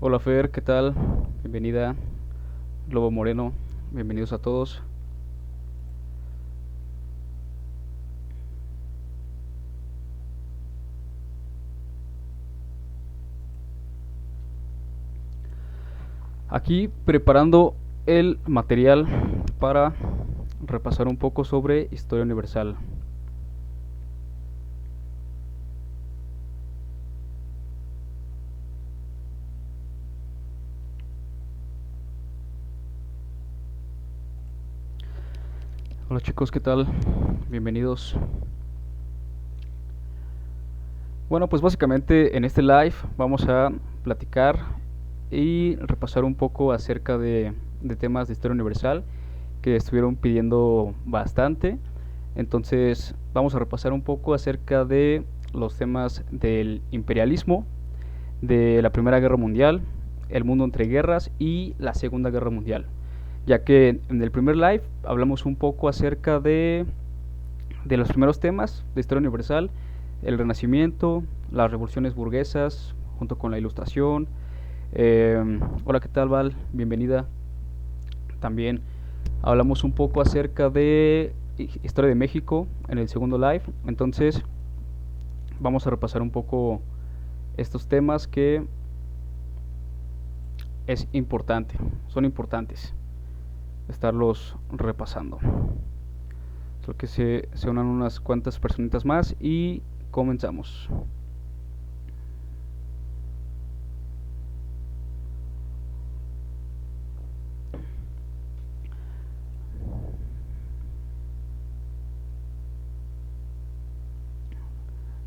Hola Fer, ¿qué tal? Bienvenida, Lobo Moreno, bienvenidos a todos. Aquí preparando el material para repasar un poco sobre historia universal. Hola chicos, ¿qué tal? Bienvenidos. Bueno, pues básicamente en este live vamos a platicar y repasar un poco acerca de temas de historia universal que estuvieron pidiendo bastante. Entonces vamos a repasar un poco acerca de los temas del imperialismo, de la Primera Guerra Mundial, el mundo entre guerras y la Segunda Guerra Mundial. Ya que en el primer live hablamos un poco acerca de los primeros temas de historia universal, el Renacimiento, las revoluciones burguesas, junto con la Ilustración. Hola, ¿qué tal, Val? Bienvenida. También hablamos un poco acerca de historia de México en el segundo live. Entonces, vamos a repasar un poco estos temas que es importante, son importantes estarlos repasando. Solo que se unan unas cuantas personitas más y comenzamos.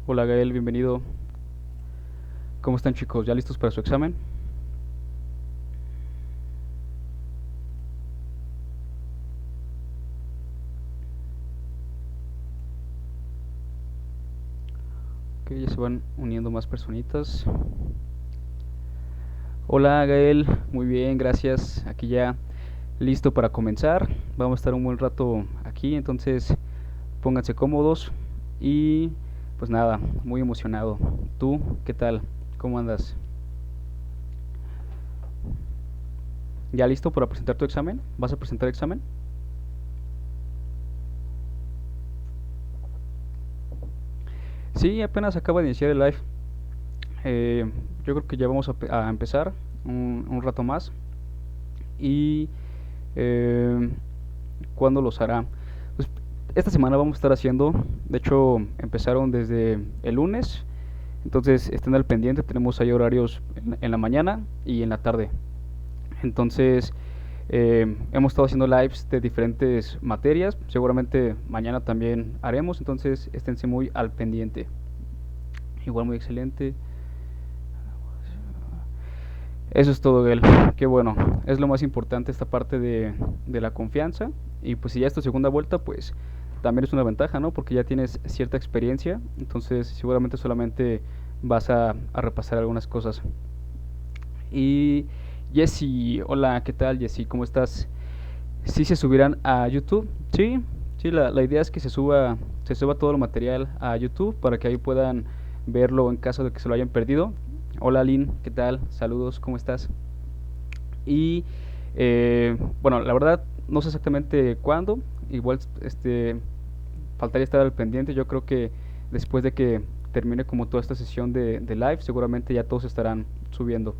Hola Gael, bienvenido. ¿Cómo están chicos? ¿Ya listos para su examen? Ok, ya se van uniendo más personitas. Hola Gael, muy bien, gracias. Aquí ya listo para comenzar. Vamos a estar un buen rato aquí, entonces pónganse cómodos y pues nada, muy emocionado. ¿Tú qué tal? ¿Cómo andas? ¿Ya listo para presentar tu examen? ¿Vas a presentar examen? Sí, apenas acaba de iniciar el live. Eh, yo creo que ya vamos a empezar un rato más. Y eh, ¿cuándo los hará? Pues esta semana vamos a estar haciendo. De hecho, empezaron desde el lunes. Entonces estén al pendiente. Tenemos ahí horarios en la mañana y en la tarde. Entonces, hemos estado haciendo lives de diferentes materias. Seguramente mañana también haremos. Entonces, esténse muy al pendiente. Igual muy excelente. Eso es todo, Gael. Qué bueno. Es lo más importante esta parte de la confianza. Y pues si ya es tu segunda vuelta, pues también es una ventaja, ¿no? Porque ya tienes cierta experiencia. Entonces seguramente solamente vas a repasar algunas cosas. Y Jessy, hola, ¿qué tal Jessy? ¿Cómo estás? ¿Sí se subirán a YouTube? Sí, sí, la idea es que se suba todo el material a YouTube para que ahí puedan verlo en caso de que se lo hayan perdido. Hola Lynn, ¿qué tal? Saludos, ¿cómo estás? Y bueno, la verdad no sé exactamente cuándo, igual faltaría estar al pendiente. Yo creo que después de que termine como toda esta sesión de live, seguramente ya todos estarán subiendo.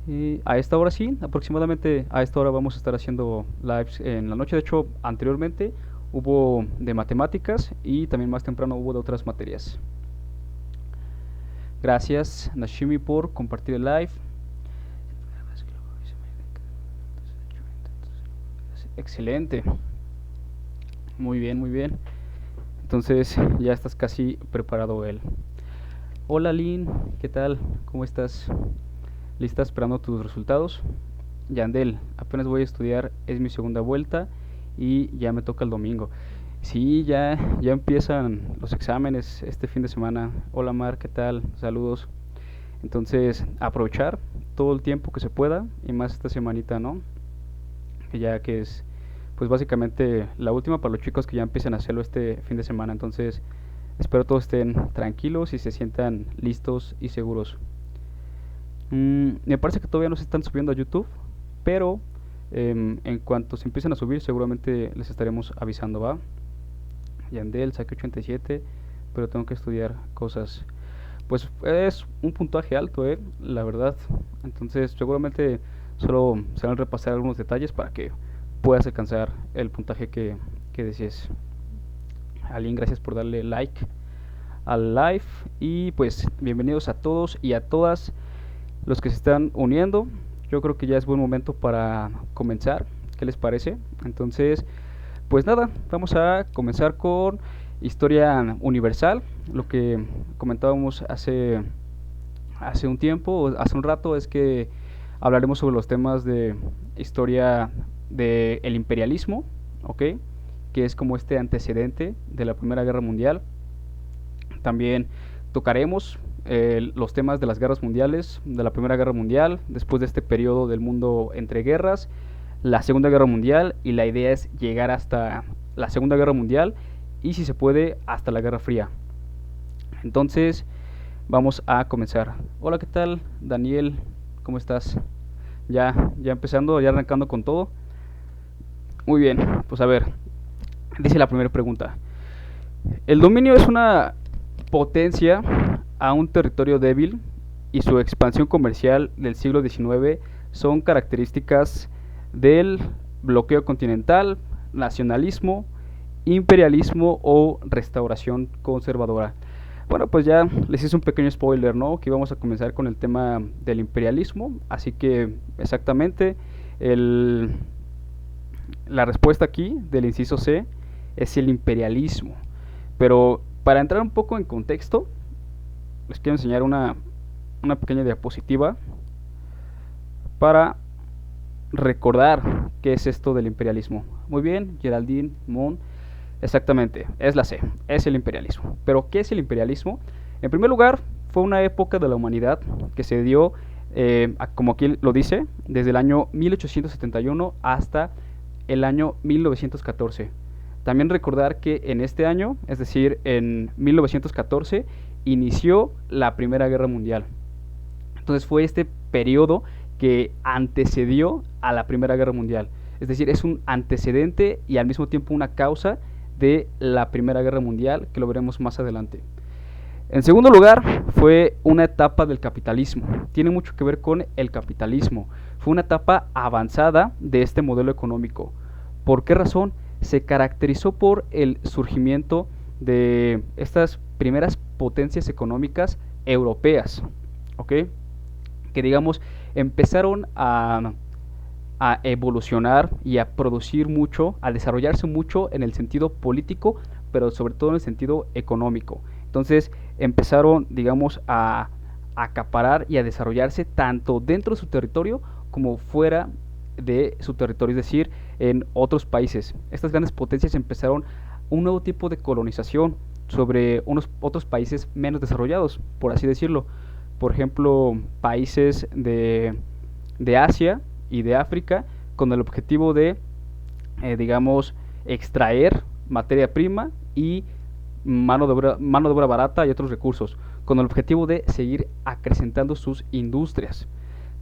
Y a esta hora sí, aproximadamente a esta hora vamos a estar haciendo lives en la noche. De hecho, anteriormente hubo de matemáticas y también más temprano hubo de otras materias. Gracias Nashimi por compartir el live. Excelente. Muy bien, muy bien. Entonces ya estás casi preparado él. Hola Lynn, ¿qué tal? ¿Cómo estás? ¿Lista esperando tus resultados? Yandel, apenas voy a estudiar, es mi segunda vuelta y ya me toca el domingo. Sí, ya empiezan los exámenes este fin de semana. Hola Mar, ¿qué tal? Saludos. Entonces, aprovechar todo el tiempo que se pueda y más esta semanita, ¿no? Ya que es, pues básicamente la última para los chicos que ya empiezan a hacerlo este fin de semana. Entonces, espero todos estén tranquilos y se sientan listos y seguros. Me parece que todavía no se están subiendo a YouTube, pero en cuanto se empiecen a subir, seguramente les estaremos avisando, ¿va? Yandel, saqué 87, pero tengo que estudiar cosas. Pues es un puntaje alto, la verdad. Entonces, seguramente solo se van a repasar algunos detalles para que puedas alcanzar el puntaje que desees. Alguien, gracias por darle like al live. Y pues, bienvenidos a todos y a todas los que se están uniendo. Yo creo que ya es buen momento para comenzar. ¿Qué les parece? Entonces, pues nada, vamos a comenzar con historia universal. Lo que comentábamos hace un tiempo, hace un rato, es que hablaremos sobre los temas de historia del imperialismo, ¿ok? Que es como este antecedente de la Primera Guerra Mundial. También tocaremos los temas de las guerras mundiales, de la Primera Guerra Mundial, después de este periodo del mundo entre guerras, la Segunda Guerra Mundial, y la idea es llegar hasta la Segunda Guerra Mundial y, si se puede, hasta la Guerra Fría. Entonces, vamos a comenzar. Hola, ¿qué tal, Daniel? ¿Cómo estás? Ya empezando, ya arrancando con todo. Muy bien, pues a ver, dice la primera pregunta. El dominio es una potencia a un territorio débil, y su expansión comercial del siglo XIX son características del bloqueo continental, nacionalismo, imperialismo o restauración conservadora. Bueno, pues ya les hice un pequeño spoiler, ¿no? Que íbamos a comenzar con el tema del imperialismo, así que exactamente la respuesta aquí del inciso C es el imperialismo. Pero para entrar un poco en contexto, les quiero enseñar una pequeña diapositiva para recordar qué es esto del imperialismo. Muy bien, Geraldine Moon. Exactamente, es la C, es el imperialismo. Pero, ¿qué es el imperialismo? En primer lugar, fue una época de la humanidad que se dio, como aquí lo dice, desde el año 1871 hasta el año 1914. También recordar que en este año, es decir, en 1914, inició la Primera Guerra Mundial. Entonces fue este periodo que antecedió a la Primera Guerra Mundial. Es decir, es un antecedente y al mismo tiempo una causa de la Primera Guerra Mundial, que lo veremos más adelante. En segundo lugar, fue una etapa del capitalismo. Tiene mucho que ver con el capitalismo. Fue una etapa avanzada de este modelo económico. ¿Por qué razón? Se caracterizó por el surgimiento de estas primeras potencias económicas europeas, ¿ok? Que, digamos, empezaron a evolucionar y a producir mucho, a desarrollarse mucho en el sentido político, pero sobre todo en el sentido económico. Entonces empezaron, digamos, a acaparar y a desarrollarse tanto dentro de su territorio como fuera de su territorio, es decir, en otros países. Estas grandes potencias empezaron un nuevo tipo de colonización sobre unos otros países menos desarrollados, por así decirlo. Por ejemplo, países de Asia y de África, con el objetivo de, digamos, extraer materia prima y mano de obra barata y otros recursos, con el objetivo de seguir acrecentando sus industrias.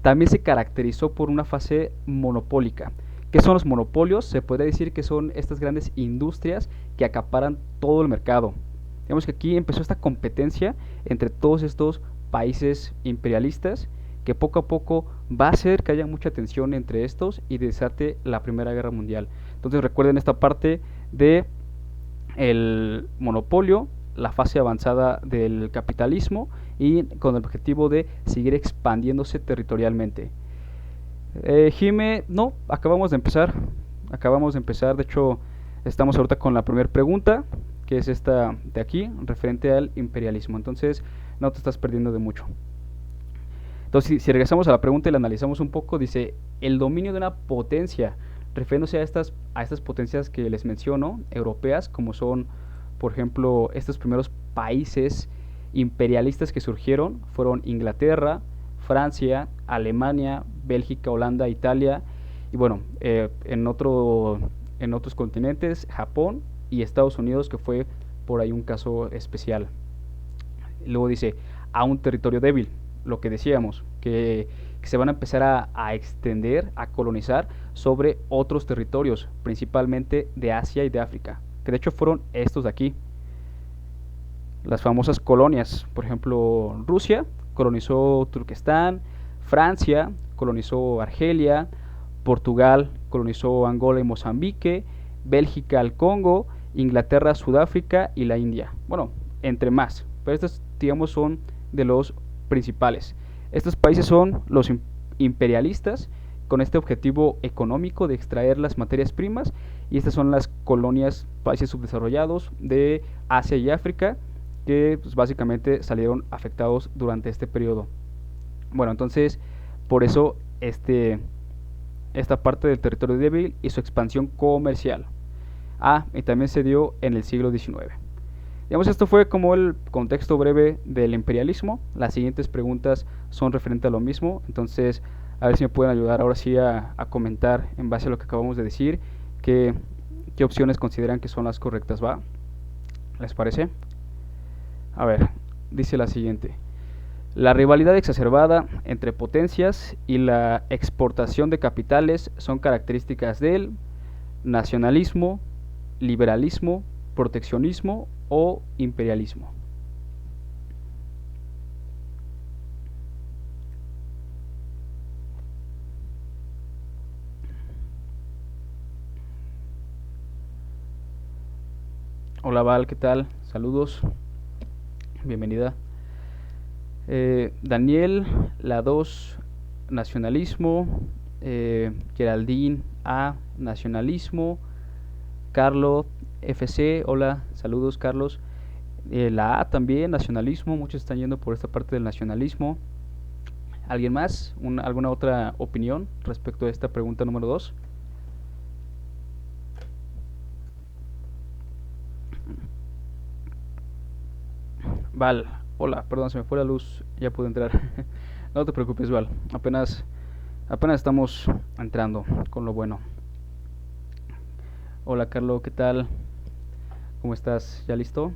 También se caracterizó por una fase monopólica. ¿Qué son los monopolios? Se podría decir que son estas grandes industrias que acaparan todo el mercado. Digamos que aquí empezó esta competencia entre todos estos países imperialistas, que poco a poco va a hacer que haya mucha tensión entre estos y desate la Primera Guerra Mundial. Entonces recuerden esta parte de el monopolio, la fase avanzada del capitalismo y con el objetivo de seguir expandiéndose territorialmente. Jime, no, acabamos de empezar, de hecho estamos ahorita con la primera pregunta, que es esta de aquí, referente al imperialismo. Entonces no te estás perdiendo de mucho. Entonces, si regresamos a la pregunta y la analizamos un poco, dice, el dominio de una potencia, refiriéndose a estas potencias que les menciono, europeas, como son, por ejemplo, estos primeros países imperialistas que surgieron, fueron Inglaterra, Francia, Alemania, Bélgica, Holanda, Italia, y bueno, en otros continentes, Japón y Estados Unidos, que fue por ahí un caso especial. Luego dice, a un territorio débil, lo que decíamos, que se van a empezar a extender, a colonizar sobre otros territorios, principalmente de Asia y de África, que de hecho fueron estos de aquí, las famosas colonias. Por ejemplo, Rusia colonizó Turquestán, Francia colonizó Argelia, Portugal colonizó Angola y Mozambique, Bélgica el Congo, Inglaterra, Sudáfrica y la India. Bueno, entre más, pero estos, digamos, son de los principales. Estos países son los imperialistas con este objetivo económico de extraer las materias primas, y estas son las colonias, países subdesarrollados de Asia y África, que pues, básicamente salieron afectados durante este periodo. Bueno, entonces por eso esta parte del territorio débil y su expansión comercial. Y también se dio en el siglo XIX. Digamos, esto fue como el contexto breve del imperialismo. Las siguientes preguntas son referentes a lo mismo, entonces a ver si me pueden ayudar ahora sí a comentar en base a lo que acabamos de decir, qué opciones consideran que son las correctas, ¿va? ¿Les parece? A ver, dice la siguiente. La rivalidad exacerbada entre potencias y la exportación de capitales son características del nacionalismo, liberalismo, proteccionismo o imperialismo. Hola Val, ¿qué tal? Saludos, bienvenida. Daniel, la 2, nacionalismo. Geraldine A, nacionalismo. Carlos FC, hola, saludos Carlos. La A también, nacionalismo, muchos están yendo por esta parte del nacionalismo. ¿Alguien más? ¿Alguna otra opinión respecto a esta pregunta número 2? Val, hola, perdón, se me fue la luz, ya pude entrar. No te preocupes, Val, apenas estamos entrando con lo bueno. Hola Carlos, ¿qué tal? ¿Cómo estás? ¿Ya listo?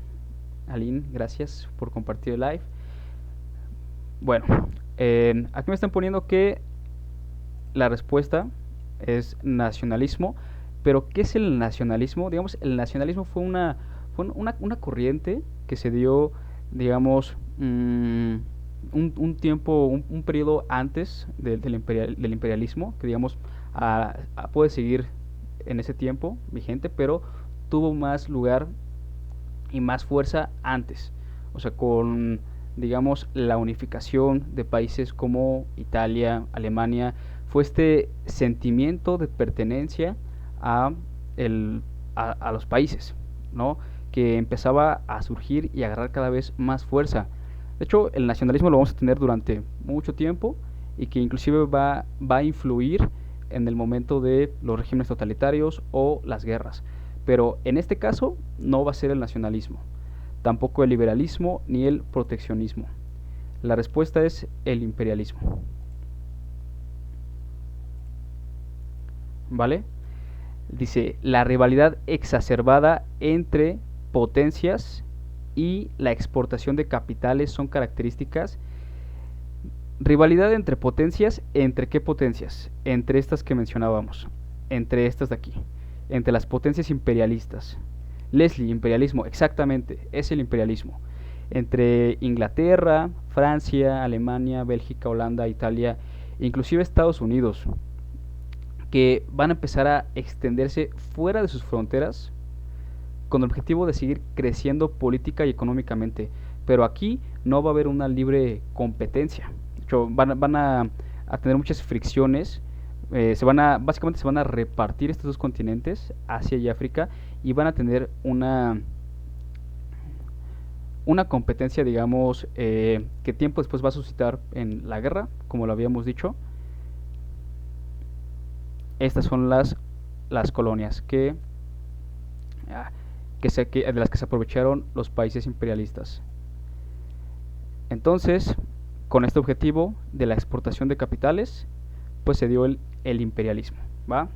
Aline, gracias por compartir el live. Bueno, aquí me están poniendo que la respuesta es nacionalismo, pero ¿qué es el nacionalismo? Digamos, el nacionalismo fue una corriente que se dio, digamos, un tiempo, un periodo antes del imperialismo, que digamos, puede seguir en ese tiempo vigente, pero tuvo más lugar y más fuerza antes. O sea, con, digamos, la unificación de países como Italia, Alemania, fue este sentimiento de pertenencia a, a los países, ¿no? Que empezaba a surgir y a agarrar cada vez más fuerza. De hecho, el nacionalismo lo vamos a tener durante mucho tiempo, y que inclusive va a influir en el momento de los regímenes totalitarios o las guerras. Pero en este caso no va a ser el nacionalismo, tampoco el liberalismo ni el proteccionismo. La respuesta es el imperialismo. ¿Vale? Dice, la rivalidad exacerbada entre potencias y la exportación de capitales son características. Rivalidad entre potencias, ¿entre qué potencias? Entre estas que mencionábamos, entre estas de aquí, entre las potencias imperialistas. Leslie, imperialismo, exactamente, es el imperialismo. Entre Inglaterra, Francia, Alemania, Bélgica, Holanda, Italia, inclusive Estados Unidos, que van a empezar a extenderse fuera de sus fronteras con el objetivo de seguir creciendo política y económicamente. Pero aquí no va a haber una libre competencia. De hecho, van a tener muchas fricciones. Básicamente se van a repartir estos dos continentes, Asia y África, y van a tener una competencia, digamos, que tiempo después va a suscitar en la guerra, como lo habíamos dicho. Estas son las colonias de las que se aprovecharon los países imperialistas. Entonces, con este objetivo de la exportación de capitales, pues se dio el imperialismo, ¿va?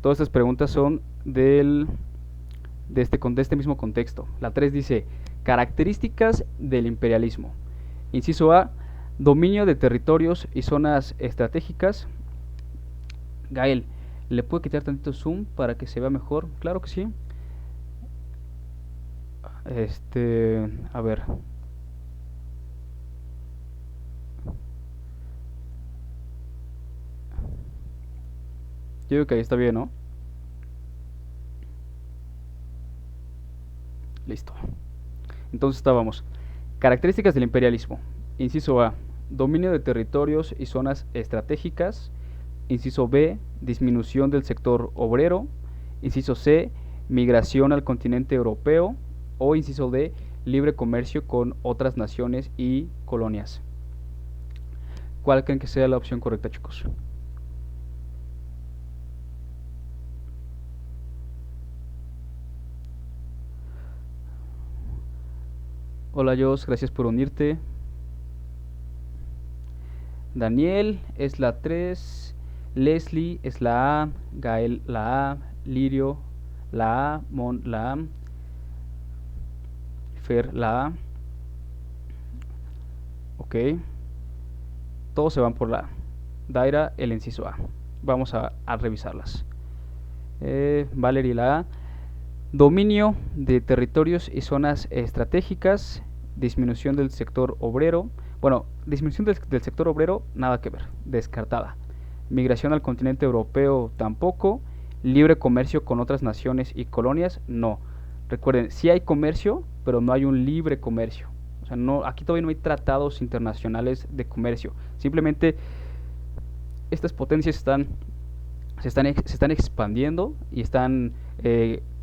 Todas estas preguntas son de este mismo contexto. La 3 dice, características del imperialismo. Inciso A, Dominio de territorios y zonas estratégicas. Gael, ¿le puedo quitar tantito zoom para que se vea mejor? Claro que sí. A ver. Yo digo que ahí está bien, ¿no? Listo. Entonces estábamos. Características del imperialismo. Inciso A. Dominio de territorios y zonas estratégicas. Inciso B. Disminución del sector obrero. Inciso C. Migración al continente europeo. O inciso D. Libre comercio con otras naciones y colonias. ¿Cuál creen que sea la opción correcta, chicos? Hola Jos, gracias por unirte. Daniel es la 3, Leslie es la A, Gael la A, Lirio la A, Mon la A, Fer la A. Ok, todos se van por la A. Daira el inciso A. Vamos a revisarlas. Valerie la A. Dominio de territorios y zonas estratégicas, disminución del sector obrero. Bueno, disminución del sector obrero, nada que ver, descartada. Migración al continente europeo, tampoco. Libre comercio con otras naciones y colonias, no. Recuerden, sí hay comercio, pero no hay un libre comercio. O sea, no, aquí todavía no hay tratados internacionales de comercio. Simplemente estas potencias se están expandiendo y están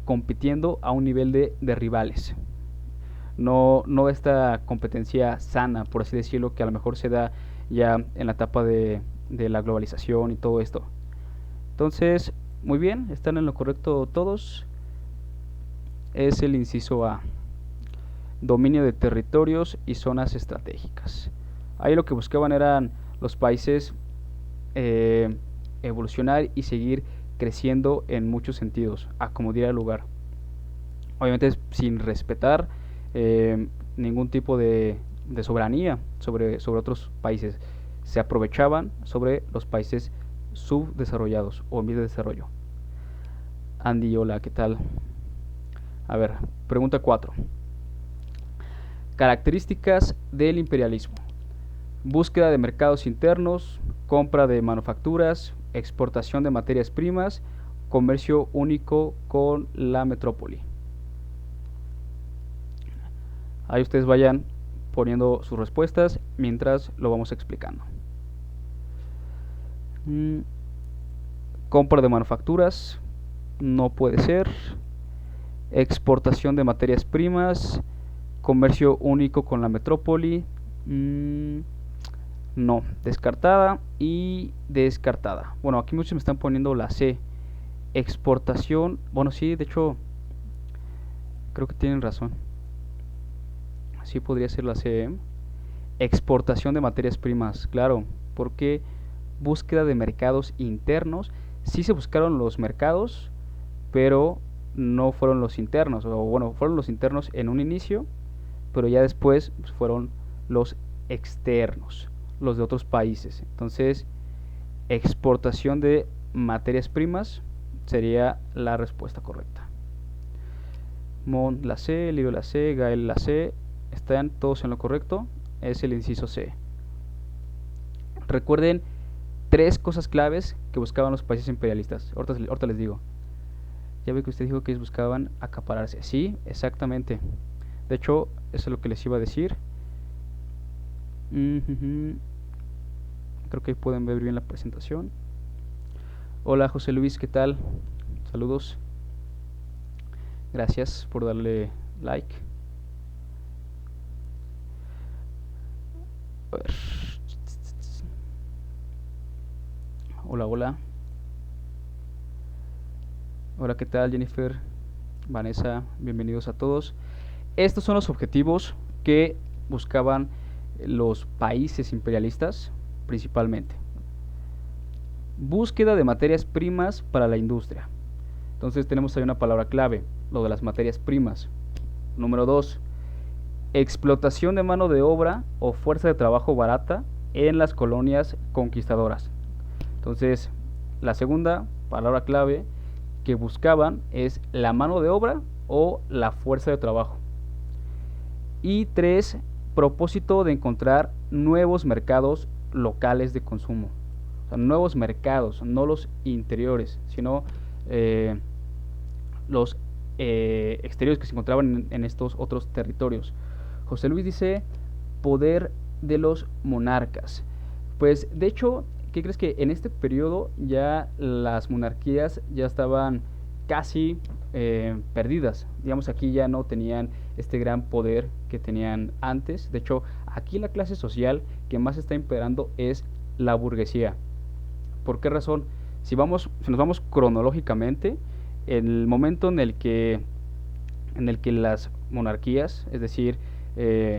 compitiendo a un nivel de rivales. No esta competencia sana, por así decirlo, que a lo mejor se da ya en la etapa de la globalización y todo esto. Entonces, muy bien, están en lo correcto todos. Es el inciso A. Dominio de territorios y zonas estratégicas. Ahí lo que buscaban eran los países evolucionar y seguir creciendo en muchos sentidos, a como diera lugar. Obviamente sin respetar ningún tipo de soberanía sobre otros países. Se aprovechaban sobre los países subdesarrollados o en vías de desarrollo. Andy, hola, ¿qué tal? A ver, pregunta 4. Características del imperialismo. Búsqueda de mercados internos, compra de manufacturas, exportación de materias primas, comercio único con la metrópoli. Ahí ustedes vayan poniendo sus respuestas mientras lo vamos explicando. Compra de manufacturas, no puede ser. Exportación de materias primas, comercio único con la metrópoli, no, descartada y descartada. Bueno, aquí muchos me están poniendo la C. Exportación, bueno, sí, de hecho, creo que tienen razón. Sí podría ser la C. Exportación de materias primas, claro, porque búsqueda de mercados internos. Sí se buscaron los mercados, pero no fueron los internos, o bueno, fueron los internos en un inicio, pero ya después pues, fueron los externos, los de otros países. Entonces, exportación de materias primas sería la respuesta correcta. Mon la C, Lirio la C, Gael la C, están todos en lo correcto, es el inciso C. Recuerden 3 cosas claves que buscaban los países imperialistas. Ahorita les digo. Ya ve que usted dijo que ellos buscaban acapararse. Sí, exactamente. De hecho, eso es lo que les iba a decir. Creo que pueden ver bien la presentación. Hola José Luis, ¿qué tal? Saludos. Gracias por darle like. A ver. Hola, hola. Hola, ¿qué tal Jennifer? Vanessa, bienvenidos a todos. Estos son los objetivos que buscaban los países imperialistas principalmente. Búsqueda de materias primas para la industria. Entonces tenemos ahí una palabra clave, lo de las materias primas. Número 2, explotación de mano de obra o fuerza de trabajo barata en las colonias conquistadoras. Entonces, la segunda palabra clave que buscaban es la mano de obra o la fuerza de trabajo. Y tres, propósito de encontrar nuevos mercados locales de consumo. O sea, nuevos mercados, no los interiores, sino los exteriores que se encontraban en estos otros territorios. José Luis dice poder de los monarcas. Pues de hecho, ¿qué crees? Que en este periodo ya las monarquías ya estaban casi perdidas. Digamos, aquí ya no tenían este gran poder que tenían antes. De hecho, aquí la clase social que más está imperando es la burguesía. ¿Por qué razón? Si nos vamos cronológicamente, el momento en el que las monarquías, es decir,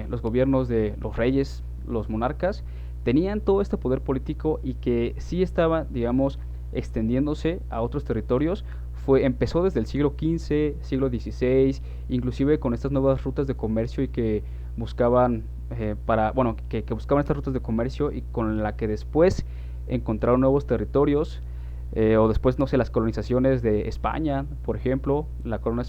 los gobiernos de los reyes, los monarcas, tenían todo este poder político y que sí estaba, digamos, extendiéndose a otros territorios, empezó desde el siglo XV, siglo XVI, inclusive con estas nuevas rutas de comercio y que buscaban que buscaban estas rutas de comercio y con la que después encontraron nuevos territorios, o después, no sé, las colonizaciones de España, por ejemplo, la corona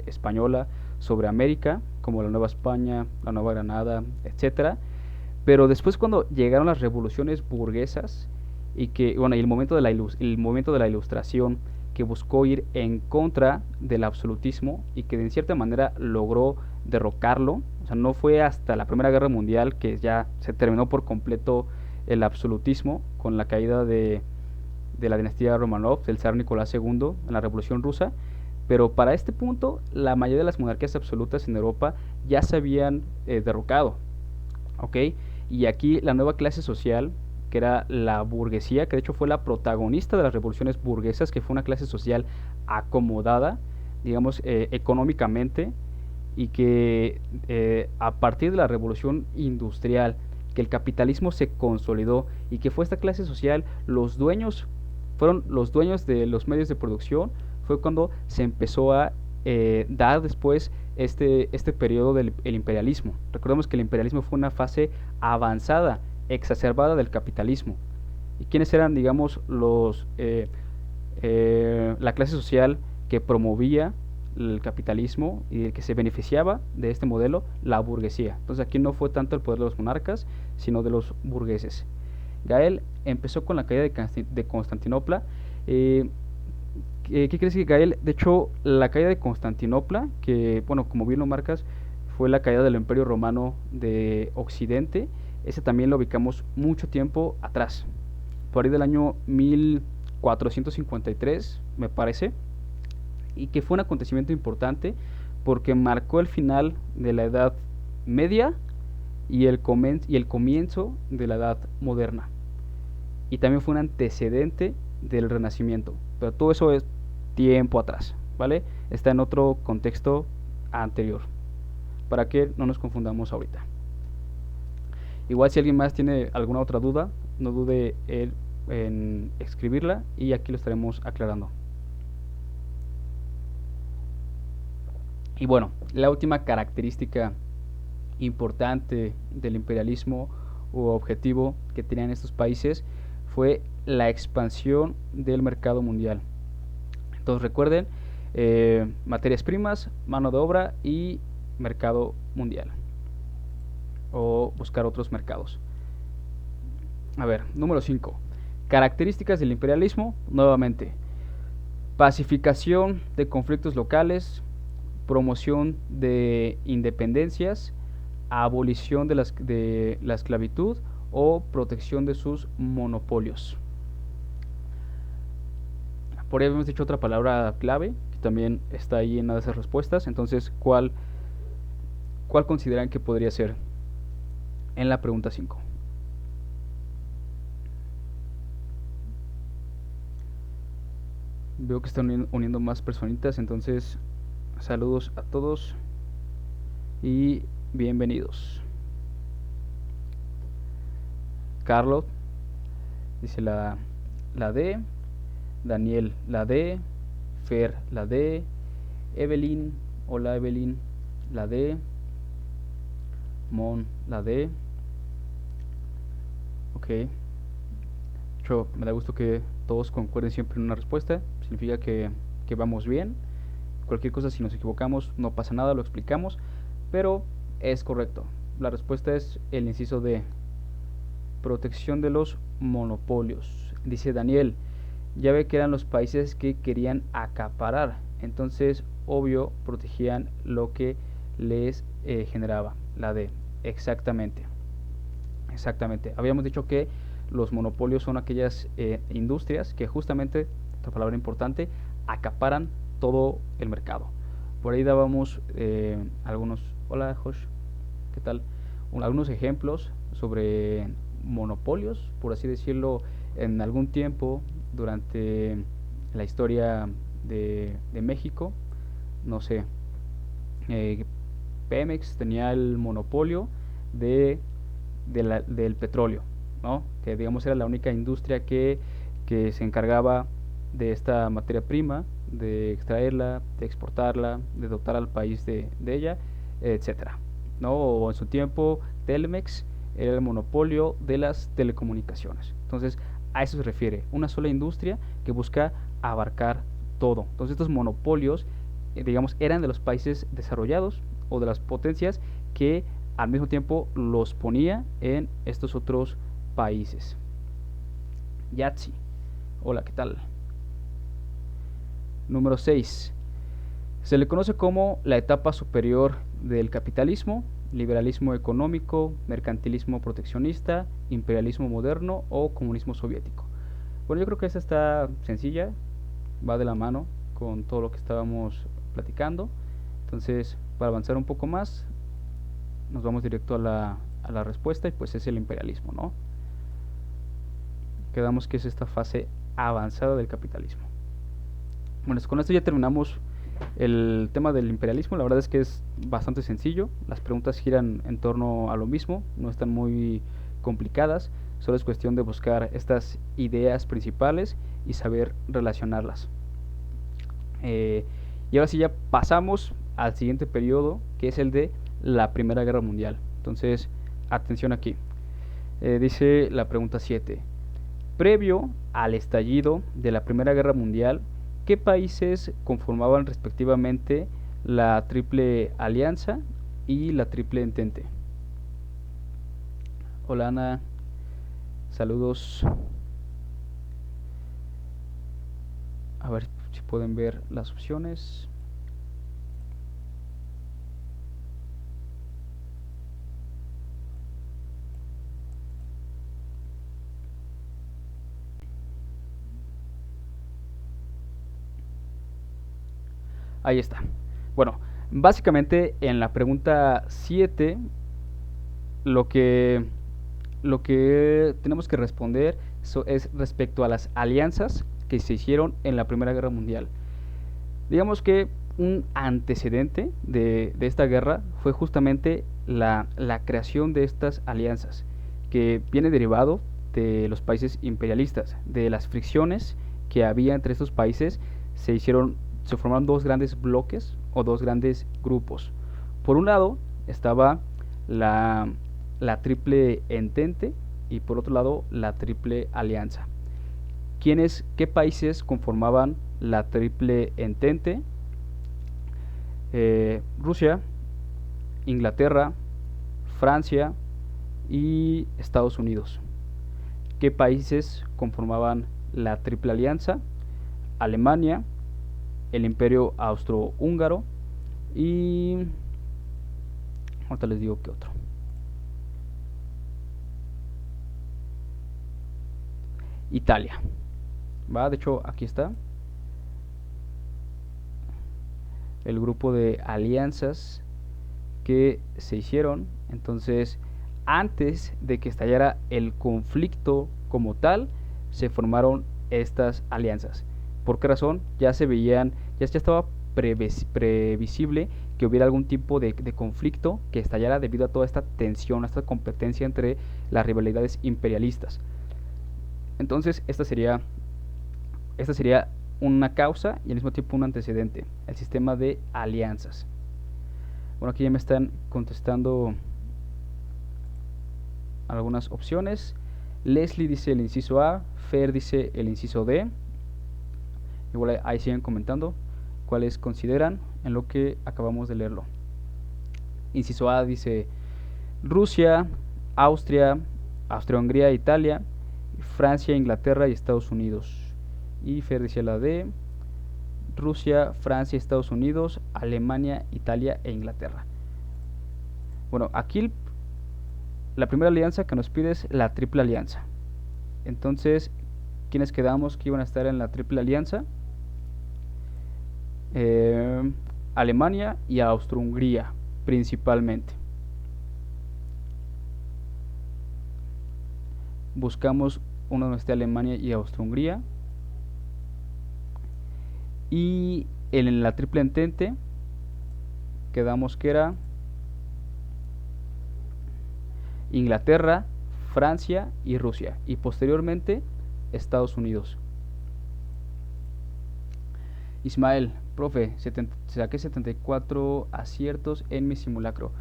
española sobre América, como la Nueva España, la Nueva Granada, etcétera. Pero después, cuando llegaron las revoluciones burguesas y el momento de la Ilustración, que buscó ir en contra del absolutismo y que de cierta manera logró derrocarlo. O sea, no fue hasta la Primera Guerra Mundial que ya se terminó por completo el absolutismo con la caída de la dinastía Romanov, del zar Nicolás II, en la Revolución Rusa. Pero para este punto, la mayoría de las monarquías absolutas en Europa ya se habían derrocado. ¿Ok? Y aquí la nueva clase social, que era la burguesía, que de hecho fue la protagonista de las revoluciones burguesas, que fue una clase social acomodada, digamos, económicamente, y que a partir de la revolución industrial, que el capitalismo se consolidó y que fue esta clase social, fueron los dueños de los medios de producción, fue cuando se empezó a dar después este periodo del imperialismo. Recordemos que el imperialismo fue una fase avanzada, exacerbada del capitalismo. ¿Y quiénes eran, digamos, la clase social que promovía el capitalismo y el que se beneficiaba de este modelo? La burguesía. Entonces aquí no fue tanto el poder de los monarcas, sino de los burgueses. Gael empezó con la caída de Constantinopla. ¿Qué crees? Que Gael, de hecho, la caída de Constantinopla, que, bueno, como bien lo marcas, fue la caída del Imperio Romano de Occidente, ese también lo ubicamos mucho tiempo atrás, por ahí del año 1453, me parece, y que fue un acontecimiento importante porque marcó el final de la Edad Media y el comienzo de la Edad Moderna. Y también fue un antecedente del Renacimiento. Pero todo eso es tiempo atrás, ¿vale? Está en otro contexto anterior, para que no nos confundamos ahorita. Igual si alguien más tiene alguna otra duda, no dude en escribirla y aquí lo estaremos aclarando. Y bueno, la última característica importante del imperialismo u objetivo que tenían estos países fue la expansión del mercado mundial. Entonces recuerden, materias primas, mano de obra y mercado mundial, o buscar otros mercados. A ver, número 5. Características del imperialismo, nuevamente. Pacificación de conflictos locales, promoción de independencias, abolición de la esclavitud o protección de sus monopolios. Por ahí hemos dicho otra palabra clave que también está ahí en una de esas respuestas. Entonces, ¿cuál consideran que podría ser en la pregunta 5? Veo que están uniendo más personitas, entonces saludos a todos y bienvenidos. Carlos dice la D, Daniel la D, Fer la D, Evelyn, hola Evelyn, la D, la D. Ok. Yo, me da gusto que todos concuerden siempre en una respuesta. Significa que vamos bien. Cualquier cosa, si nos equivocamos, no pasa nada, lo explicamos. Pero es correcto. La respuesta es el inciso D. Protección de los monopolios. Dice Daniel, ya ve que eran los países que querían acaparar. Entonces, obvio, protegían lo que les generaba. La D. Exactamente. Exactamente. Habíamos dicho que los monopolios son aquellas industrias que justamente, otra palabra importante, acaparan todo el mercado. Por ahí dábamos algunos, hola Josh, ¿qué tal? Algunos ejemplos sobre monopolios, por así decirlo, en algún tiempo durante la historia de México. No sé, Pemex tenía el monopolio del petróleo, ¿no? Que digamos era la única industria que se encargaba de esta materia prima, de extraerla, de exportarla, de dotar al país de ella, etcétera, ¿no? O en su tiempo Telmex era el monopolio de las telecomunicaciones. Entonces, a eso se refiere, una sola industria que busca abarcar todo. Entonces, estos monopolios, digamos, eran de los países desarrollados o de las potencias que al mismo tiempo los ponía en estos otros países. Yatsi, hola, ¿qué tal? Número 6. Se le conoce como la etapa superior del capitalismo, liberalismo económico, mercantilismo proteccionista, imperialismo moderno o comunismo soviético. Bueno, yo creo que esta está sencilla, va de la mano con todo lo que estábamos platicando. Entonces, para avanzar un poco más, nos vamos directo a la respuesta y pues es el imperialismo, ¿no? Quedamos que es esta fase avanzada del capitalismo. Bueno, con esto ya terminamos el tema del imperialismo. La verdad es que es bastante sencillo. Las preguntas giran en torno a lo mismo, no están muy complicadas. Solo es cuestión de buscar estas ideas principales y saber relacionarlas. Y ahora sí ya pasamos al siguiente periodo, que es el de la Primera Guerra Mundial. Entonces, atención aquí. Dice la pregunta 7. Previo al estallido de la Primera Guerra Mundial, ¿qué países conformaban respectivamente la Triple Alianza y la Triple Entente? Hola Ana, saludos. A ver si pueden ver las opciones. Ahí está. Bueno, básicamente en la pregunta 7 lo que, lo que tenemos que responder es respecto a las alianzas que se hicieron en la Primera Guerra Mundial. Digamos que un antecedente de esta guerra fue justamente la creación de estas alianzas, que viene derivado de los países imperialistas, de las fricciones que había entre estos países. Se formaron dos grandes bloques o dos grandes grupos. Por un lado estaba la Triple Entente y por otro lado la Triple Alianza. ¿Qué países conformaban la Triple Entente? Rusia, Inglaterra, Francia y Estados Unidos. ¿Qué países conformaban la Triple Alianza? Alemania, el Imperio Austrohúngaro y ahorita les digo qué otro. Italia. ¿Va? De hecho, aquí está el grupo de alianzas que se hicieron. Entonces, antes de que estallara el conflicto como tal, se formaron estas alianzas. ¿Por qué razón? Ya se veían, ya estaba previsible que hubiera algún tipo de conflicto que estallara debido a toda esta tensión, a esta competencia entre las rivalidades imperialistas. Entonces, esta sería una causa y al mismo tiempo un antecedente, el sistema de alianzas. Bueno, aquí ya me están contestando algunas opciones. Leslie dice el inciso A, Fer dice el inciso D. Igual ahí siguen comentando cuáles consideran en lo que acabamos de leerlo. Inciso A dice Rusia, Austria, Austria-Hungría, Italia, Francia, Inglaterra y Estados Unidos. Y Fer decía la D, Rusia, Francia, Estados Unidos, Alemania, Italia e Inglaterra. Bueno, aquí la primera alianza que nos pide es la triple alianza. Entonces, ¿quiénes quedamos que iban a estar en la triple alianza? Alemania y Austria-Hungría principalmente. Buscamos uno donde esté Alemania y Austria-Hungría. Y en la triple entente quedamos que era Inglaterra, Francia y Rusia. Y posteriormente Estados Unidos. Ismael, profe, saqué 74 aciertos en mi simulacro.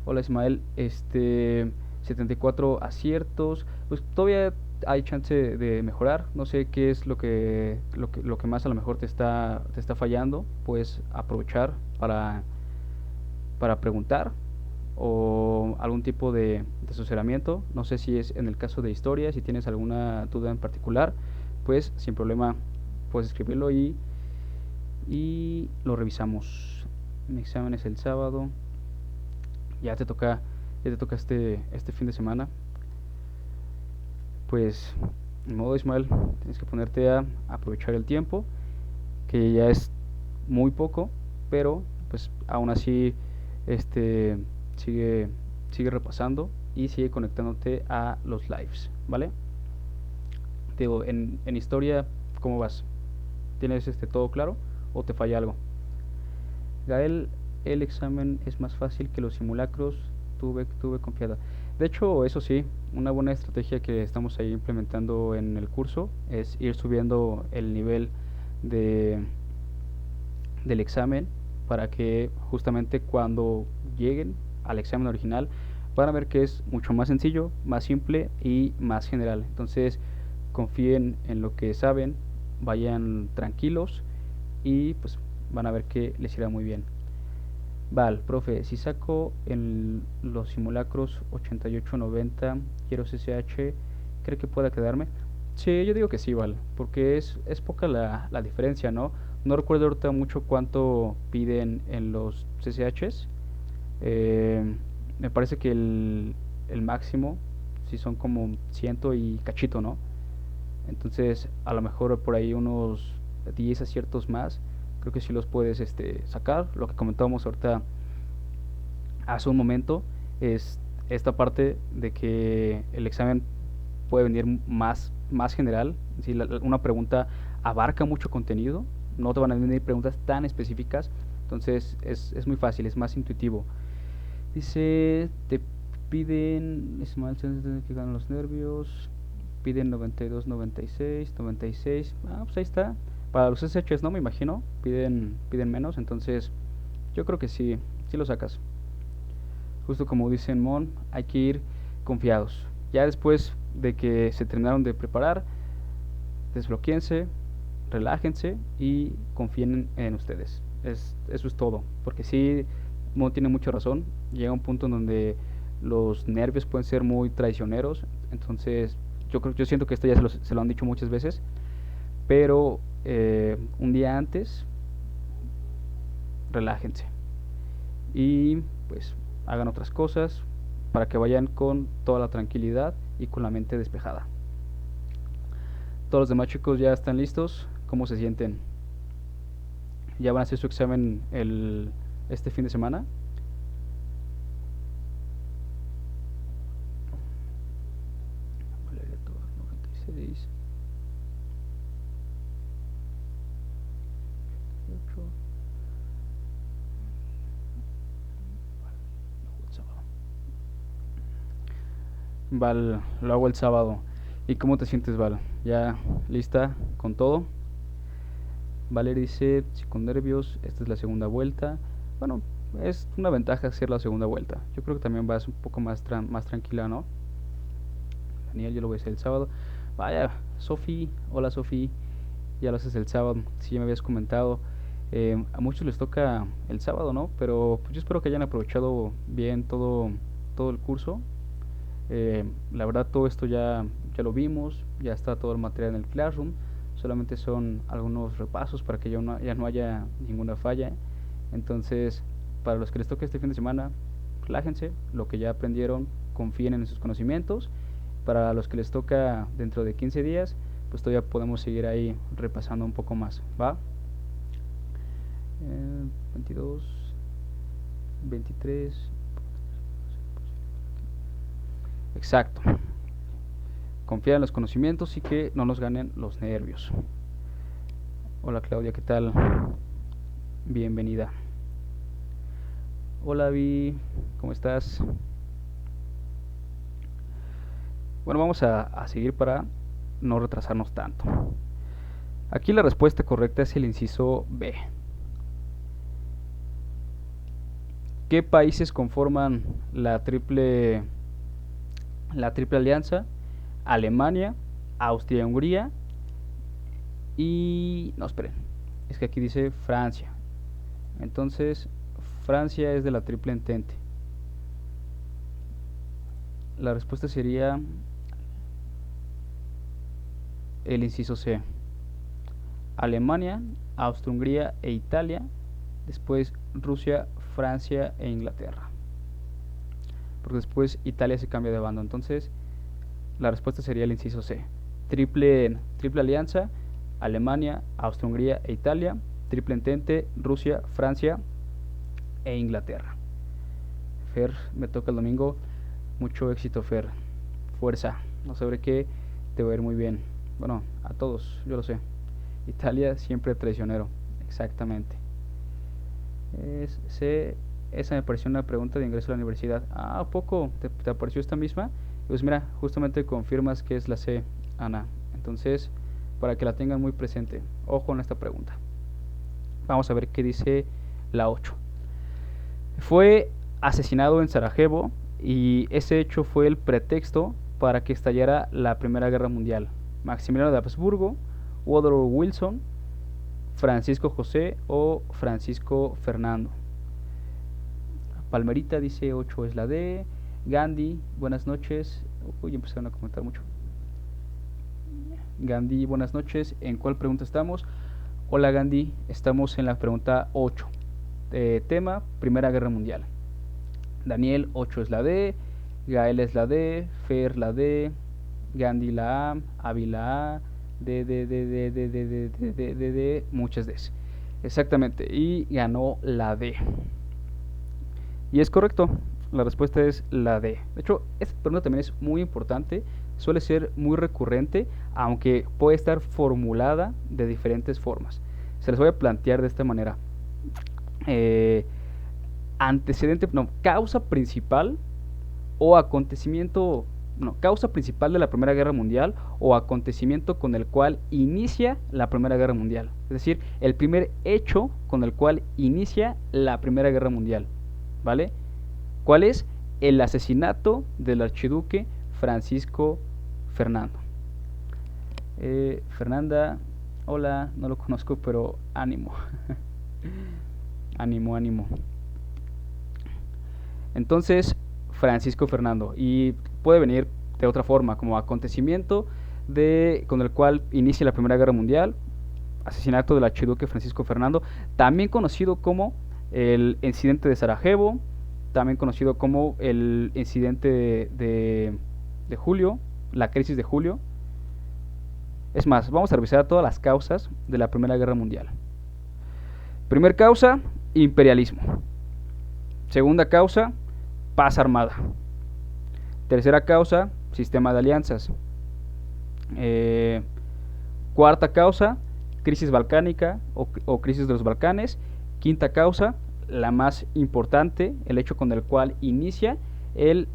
Hola Ismael, 74 aciertos, pues todavía hay chance de mejorar. No sé qué es lo que más a lo mejor te está fallando. Puedes aprovechar para preguntar o algún tipo de asesoramiento. No sé si es en el caso de historia, si tienes alguna duda en particular, pues sin problema puedes escribirlo y lo revisamos. Mi examen es el sábado. Ya te toca este fin de semana. Pues en modo Ismael, tienes que ponerte a aprovechar el tiempo, que ya es muy poco, pero pues aún así sigue repasando y sigue conectándote a los lives, ¿vale? Te digo, en historia, ¿cómo vas? ¿Tienes todo claro o te falla algo? Gael, el examen es más fácil que los simulacros, tuve confiada. De hecho, eso sí, una buena estrategia que estamos ahí implementando en el curso es ir subiendo el nivel del examen para que justamente cuando lleguen al examen original van a ver que es mucho más sencillo, más simple y más general. Entonces confíen en lo que saben, vayan tranquilos y pues van a ver que les irá muy bien. Val, profe, si saco en los simulacros 88-90, quiero CCH, ¿cree que pueda quedarme? Sí, yo digo que sí, Val, porque es poca la diferencia, ¿no? No recuerdo ahorita mucho cuánto piden en los CCHs. Me parece que el máximo, si son como 100 y cachito, ¿no? Entonces, a lo mejor por ahí unos 10 aciertos más, creo que sí los puedes sacar. Lo que comentábamos ahorita hace un momento es esta parte de que el examen puede venir más general. Si una pregunta abarca mucho contenido, no te van a venir preguntas tan específicas, entonces es muy fácil, es más intuitivo. Dice, te piden, es mal que ganan los nervios, piden 92, 96, 96, pues ahí está. Para los SHs no me imagino, piden menos, entonces yo creo que sí lo sacas. Justo como dice Mon, hay que ir confiados. Ya después de que se terminaron de preparar, desbloqueense, relájense y confíen en ustedes. Eso es todo, porque sí, Mon tiene mucha razón. Llega un punto en donde los nervios pueden ser muy traicioneros, entonces yo siento que esto ya se lo han dicho muchas veces, pero un día antes relájense y pues hagan otras cosas para que vayan con toda la tranquilidad y con la mente despejada. Todos los demás chicos ya están listos. ¿Cómo se sienten? ¿Ya van a hacer su examen este fin de semana? Valeria Tobar, 96. 8. Val, lo hago el sábado. ¿Y cómo te sientes, Val? ¿Ya lista con todo? Valeria dice, si con nervios, esta es la segunda vuelta. Bueno, es una ventaja hacer la segunda vuelta. Yo creo que también vas un poco más tranquila, ¿no? Daniel, yo lo voy a hacer el sábado. Vaya, Sofi, hola Sofi, ya lo haces el sábado, si ya me habías comentado. A muchos les toca el sábado, ¿no? Pero pues yo espero que hayan aprovechado bien todo el curso. La verdad todo esto ya lo vimos, ya está todo el material en el Classroom, solamente son algunos repasos para que ya no haya ninguna falla. Entonces, para los que les toque este fin de semana, relájense, lo que ya aprendieron, confíen en sus conocimientos. Para los que les toca dentro de 15 días, pues todavía podemos seguir ahí repasando un poco más, ¿va? 22, 23. Exacto. Confiar en los conocimientos y que no nos ganen los nervios. Hola Claudia, ¿qué tal? Bienvenida. Hola Vi, ¿cómo estás? Bueno, vamos a seguir para no retrasarnos tanto. Aquí la respuesta correcta es el inciso B. ¿Qué países conforman la triple alianza? Alemania, Austria y Hungría y... no, esperen, es que aquí dice Francia. Entonces, Francia es de la triple entente. La respuesta sería el inciso C. Alemania, Austria-Hungría e Italia. Después Rusia, Francia e Inglaterra. Porque después Italia se cambia de bando. Entonces, la respuesta sería el inciso C. Triple alianza, Alemania, Austria-Hungría e Italia. Triple entente, Rusia, Francia e Inglaterra. Fer, me toca el domingo. Mucho éxito, Fer. Fuerza. No sabré qué, te va a ir muy bien. Bueno, a todos, yo lo sé. Italia siempre traicionero. Exactamente. Esa me pareció una pregunta de ingreso a la universidad. ¿A poco te apareció esta misma? Pues mira, justamente confirmas que es la C, Ana. Entonces, para que la tengan muy presente, ojo en esta pregunta. Vamos a ver qué dice la 8. Fue asesinado en Sarajevo y ese hecho fue el pretexto para que estallara la Primera Guerra Mundial. Maximiliano de Habsburgo, Woodrow Wilson, Francisco José o Francisco Fernando. Palmerita dice 8 es la D. Gandhi, buenas noches. Uy, empezaron a comentar mucho. Gandhi, buenas noches. ¿En cuál pregunta estamos? Hola Gandhi, estamos en la pregunta 8. Tema, Primera Guerra Mundial. Daniel, 8 es la D. Gael es la D. Fer la D. Gandhi la A. Avi la A. D, muchas Ds. Exactamente, y ganó la D. Y es correcto, la respuesta es la D. De hecho, esta pregunta también es muy importante, suele ser muy recurrente, aunque puede estar formulada de diferentes formas. Se las voy a plantear de esta manera. Causa principal o acontecimiento, causa principal de la Primera Guerra Mundial o acontecimiento con el cual inicia la Primera Guerra Mundial. Es decir, el primer hecho con el cual inicia la Primera Guerra Mundial. ¿Vale? ¿Cuál es? El asesinato del archiduque Francisco Fernando. Fernanda, hola, no lo conozco, pero ánimo. ánimo. Entonces, Francisco Fernando, y puede venir de otra forma, como acontecimiento con el cual inicia la Primera Guerra Mundial, asesinato del archiduque Francisco Fernando, también conocido como el incidente de Sarajevo, también conocido como el incidente de julio, la crisis de julio. Es más, vamos a revisar todas las causas de la Primera Guerra Mundial. Primer causa, imperialismo. Segunda causa, paz armada. Tercera causa, sistema de alianzas. Cuarta causa, crisis balcánica o crisis de los Balcanes. Quinta causa, la más importante, el hecho con el cual inicia el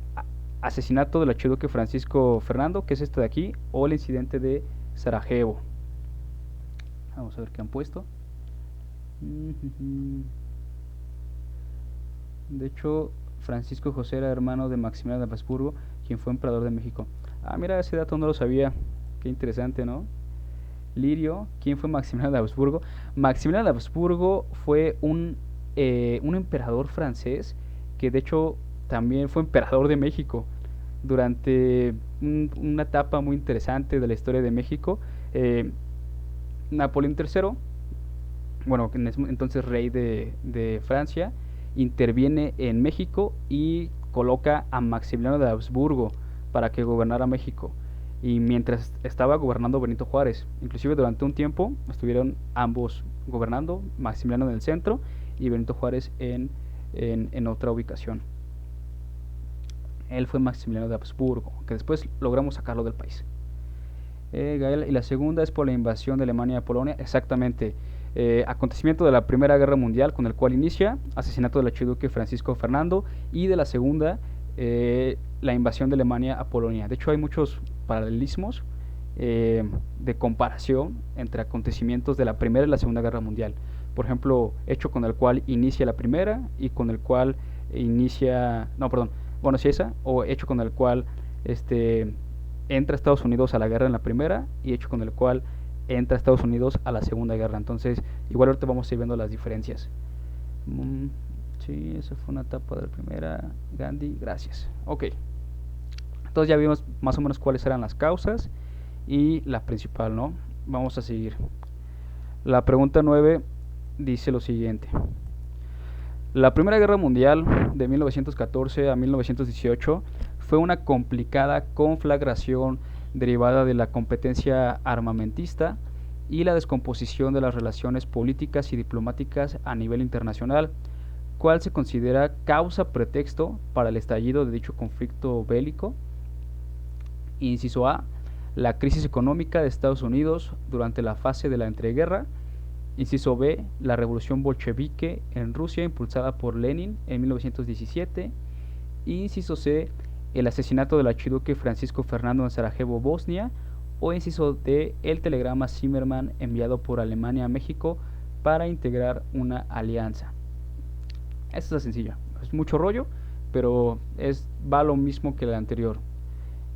asesinato del archiduque Francisco Fernando, que es este de aquí, o el incidente de Sarajevo. Vamos a ver qué han puesto. De hecho, Francisco José era hermano de Maximiliano de Habsburgo, quien fue emperador de México. Ah, mira, ese dato no lo sabía. Qué interesante, ¿no? Lirio, ¿quién fue Maximiliano de Habsburgo? Maximiliano de Habsburgo fue un emperador francés que de hecho también fue emperador de México durante una etapa muy interesante de la historia de México. eh, Napoleón III, bueno, entonces rey de Francia, interviene en México y coloca a Maximiliano de Habsburgo para que gobernara México. Y mientras estaba gobernando Benito Juárez, inclusive durante un tiempo estuvieron ambos gobernando, Maximiliano en el centro y Benito Juárez en otra ubicación. Él fue Maximiliano de Habsburgo, que después logramos sacarlo del país. Gael, y la segunda es por la invasión de Alemania a Polonia, exactamente. Acontecimiento de la Primera Guerra Mundial, con el cual inicia, asesinato del archiduque Francisco Fernando, y de la segunda, la invasión de Alemania a Polonia. De hecho, hay muchos paralelismos de comparación entre acontecimientos de la Primera y la Segunda Guerra Mundial. Por ejemplo, hecho con el cual inicia la primera y con el cual inicia, no, perdón, bueno, sí esa, o hecho con el cual entra Estados Unidos a la guerra en la primera y hecho con el cual entra Estados Unidos a la segunda guerra. Entonces, igual ahorita vamos a ir viendo las diferencias. Sí, esa fue una etapa de la primera. Gandhi, gracias. Ok. Entonces ya vimos más o menos cuáles eran las causas y la principal, ¿no? Vamos a seguir. La pregunta 9 dice lo siguiente. La Primera Guerra Mundial de 1914 a 1918 fue una complicada conflagración derivada de la competencia armamentista y la descomposición de las relaciones políticas y diplomáticas a nivel internacional, cual se considera causa pretexto para el estallido de dicho conflicto bélico. Inciso A, la crisis económica de Estados Unidos durante la fase de la entreguerra. Inciso B, la revolución bolchevique en Rusia impulsada por Lenin en 1917. Inciso C, el asesinato del archiduque Francisco Fernando en Sarajevo, Bosnia. O inciso D, el telegrama Zimmermann enviado por Alemania a México para integrar una alianza. Esta es sencilla, es mucho rollo, pero va lo mismo que la anterior.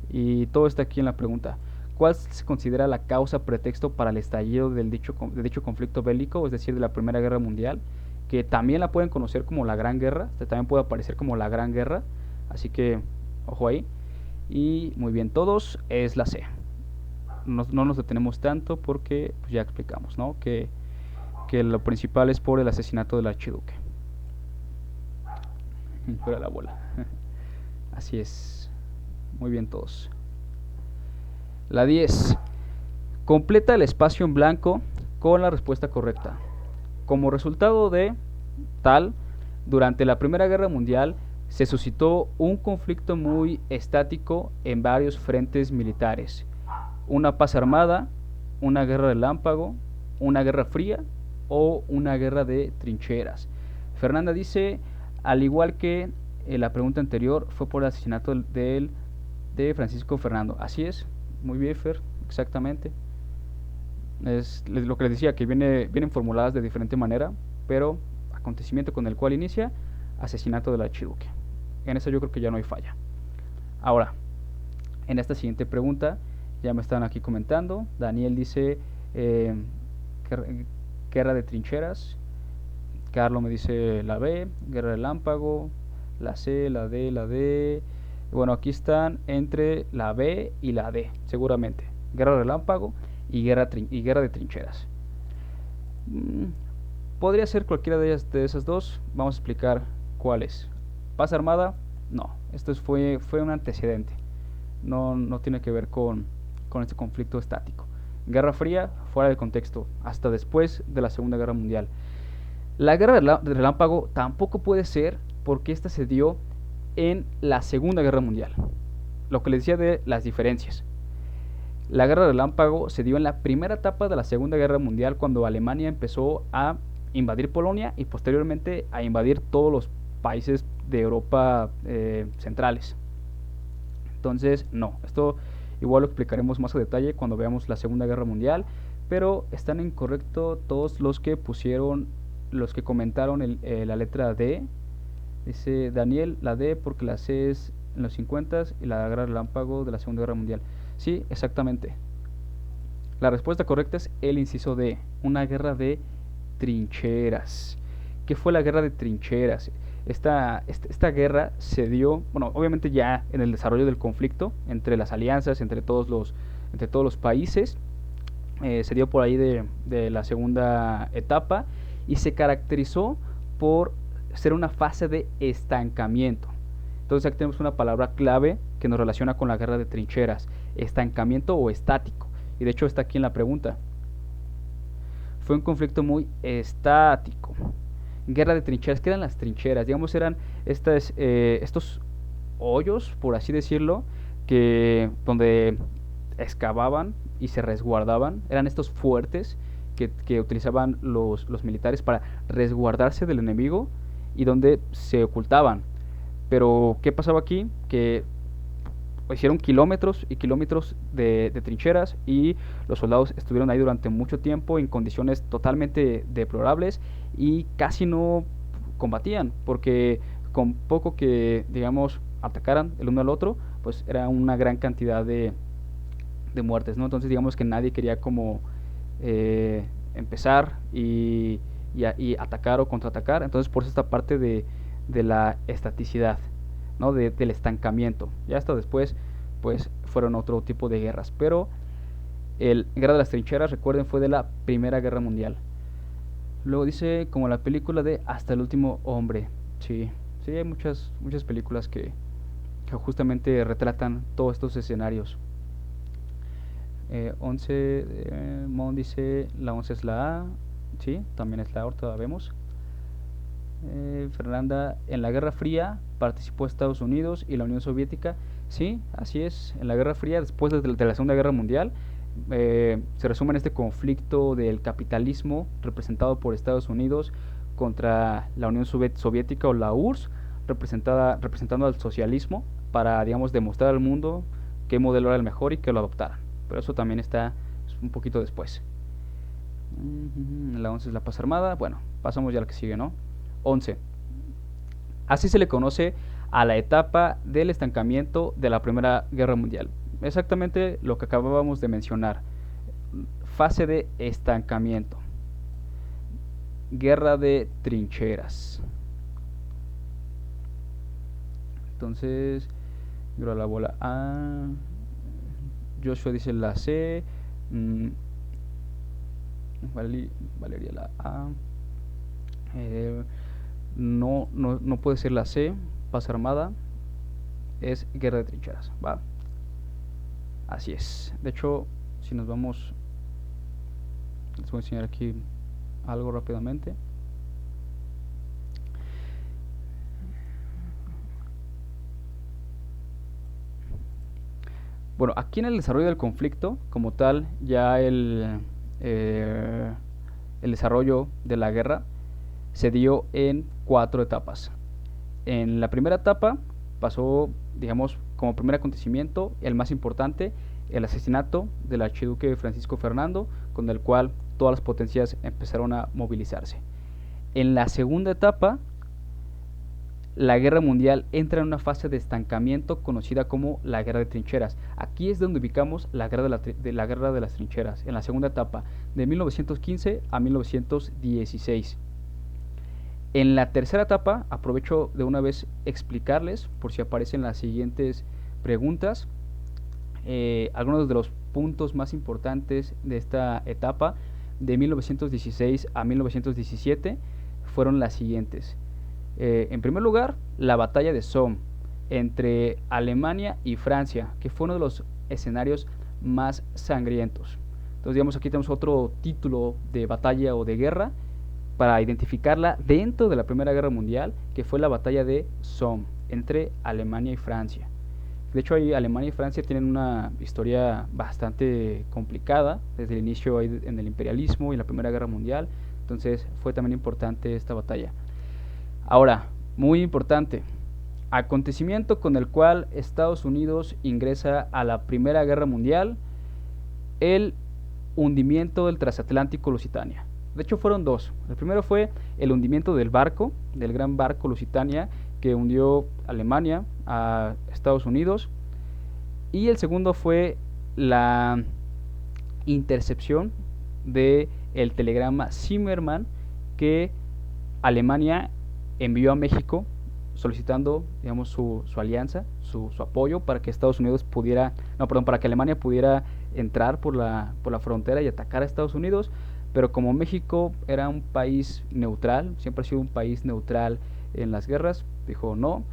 Y todo está aquí en la pregunta. ¿Cuál se considera la causa pretexto para el estallido de dicho conflicto bélico, es decir, de la Primera Guerra Mundial? Que también la pueden conocer como la Gran Guerra, también puede aparecer como la Gran Guerra, así que ojo ahí. Y muy bien, todos es la C. No nos detenemos tanto porque pues, ya explicamos, ¿no? Que lo principal es por el asesinato del archiduque. Fuera la bola. Así es. Muy bien todos. La 10. Completa el espacio en blanco con la respuesta correcta. Como resultado de tal, durante la Primera Guerra Mundial se suscitó un conflicto muy estático en varios frentes militares. Una paz armada, una guerra relámpago, una guerra fría o una guerra de trincheras. Fernanda dice, al igual que la pregunta anterior, fue por el asesinato de Francisco Fernando. Así es. Muy bien, Fer, exactamente. Es lo que les decía, que vienen formuladas de diferente manera, pero acontecimiento con el cual inicia, asesinato del archiduque. En eso yo creo que ya no hay falla. Ahora, en esta siguiente pregunta, ya me están aquí comentando, Daniel dice, guerra de trincheras, Carlos me dice la B, guerra relámpago, la C, la D. Bueno, aquí están entre la B y la D, seguramente. Guerra relámpago y guerra de trincheras. Podría ser cualquiera de esas dos. Vamos a explicar cuáles. Paz armada, no. Esto fue un antecedente. No tiene que ver con este conflicto estático. Guerra fría, fuera del contexto, hasta después de la Segunda Guerra Mundial. La guerra de relámpago tampoco puede ser porque esta se dio en la Segunda Guerra Mundial. Lo que les decía de las diferencias. La guerra de relámpago se dio en la primera etapa de la Segunda Guerra Mundial, cuando Alemania empezó a invadir Polonia y posteriormente a invadir todos los países de Europa centrales. Entonces, no, esto igual lo explicaremos más a detalle cuando veamos la Segunda Guerra Mundial, pero están incorrectos todos los que comentaron la letra D. Dice Daniel, la D porque la C es en los 50 y la guerra relámpago de la Segunda Guerra Mundial. Sí, exactamente. La respuesta correcta es el inciso D, una guerra de trincheras. ¿Qué fue la guerra de trincheras? Esta guerra se dio, bueno, obviamente ya en el desarrollo del conflicto entre las alianzas, entre todos los países, se dio por ahí de la segunda etapa y se caracterizó por ser una fase de estancamiento. Entonces aquí tenemos una palabra clave que nos relaciona con la guerra de trincheras, estancamiento o estático. Y de hecho está aquí en la pregunta. Fue un conflicto muy estático. Guerra de trincheras. ¿Qué eran las trincheras? Digamos, eran estos hoyos, por así decirlo, donde excavaban y se resguardaban. Eran estos fuertes que utilizaban los militares para resguardarse del enemigo y donde se ocultaban. Pero, ¿qué pasaba aquí? Que hicieron kilómetros y kilómetros de trincheras y los soldados estuvieron ahí durante mucho tiempo en condiciones totalmente deplorables y casi no combatían porque con poco que, digamos, atacaran el uno al otro, pues era una gran cantidad de muertes, ¿no? Entonces digamos que nadie quería como empezar y atacar o contraatacar. Entonces por eso esta parte de la estaticidad, ¿no? Del estancamiento. Ya hasta después pues fueron otro tipo de guerras, pero el Guerra de las Trincheras, recuerden, fue de la Primera Guerra Mundial. Luego dice como la película de Hasta el último hombre. Sí, sí, hay muchas películas que justamente retratan todos estos escenarios. 11, Mon dice la 11 es la A. Sí, también es la A, ahorita la vemos. Fernanda, en la Guerra Fría participó Estados Unidos y la Unión Soviética. Sí, así es, en la Guerra Fría, después de la Segunda Guerra Mundial, se resume en este conflicto del capitalismo representado por Estados Unidos contra la Unión Soviética o la URSS, representando al socialismo para, digamos, demostrar al mundo qué modelo era el mejor y que lo adoptaran. Pero eso también está un poquito después. La 11 es la paz armada. Bueno, pasamos ya a la que sigue, ¿no? 11. Así se le conoce a la etapa del estancamiento de la Primera Guerra Mundial. Exactamente lo que acabábamos de mencionar. Fase de estancamiento. Guerra de trincheras. Entonces, yo la bola A. Joshua dice la C. Valeria la A. No puede ser la C, paz armada, es guerra de trincheras, ¿va? Así es. De hecho, si nos vamos, les voy a enseñar aquí algo rápidamente. Bueno, aquí en el desarrollo del conflicto, como tal, ya el desarrollo de la guerra se dio en 4 etapas. En la primera etapa pasó, digamos, como primer acontecimiento, el más importante, el asesinato del archiduque Francisco Fernando, con el cual todas las potencias empezaron a movilizarse. En la segunda etapa, la guerra mundial entra en una fase de estancamiento conocida como la guerra de trincheras. Aquí es donde ubicamos la guerra de las trincheras, en la segunda etapa, de 1915 a 1916. En la tercera etapa, aprovecho de una vez explicarles, por si aparecen las siguientes preguntas, algunos de los puntos más importantes de esta etapa, de 1916 a 1917, fueron las siguientes. En primer lugar, la batalla de Somme entre Alemania y Francia, que fue uno de los escenarios más sangrientos. Entonces, digamos, aquí tenemos otro título de batalla o de guerra para identificarla dentro de la Primera Guerra Mundial, que fue la batalla de Somme entre Alemania y Francia. De hecho, ahí Alemania y Francia tienen una historia bastante complicada desde el inicio en el imperialismo y la Primera Guerra Mundial. Entonces fue también importante esta batalla. Ahora, muy importante, acontecimiento con el cual Estados Unidos ingresa a la Primera Guerra Mundial, el hundimiento del transatlántico Lusitania. De hecho fueron dos. El primero fue el hundimiento del gran barco Lusitania, que hundió Alemania a Estados Unidos. Y el segundo fue la intercepción de el telegrama Zimmermann que Alemania envió a México solicitando, digamos, su alianza, su apoyo para que Estados Unidos pudiera, no, perdón, para que Alemania pudiera entrar por la frontera y atacar a Estados Unidos. Pero como México era un país neutral, siempre ha sido un país neutral en las guerras, dijo no.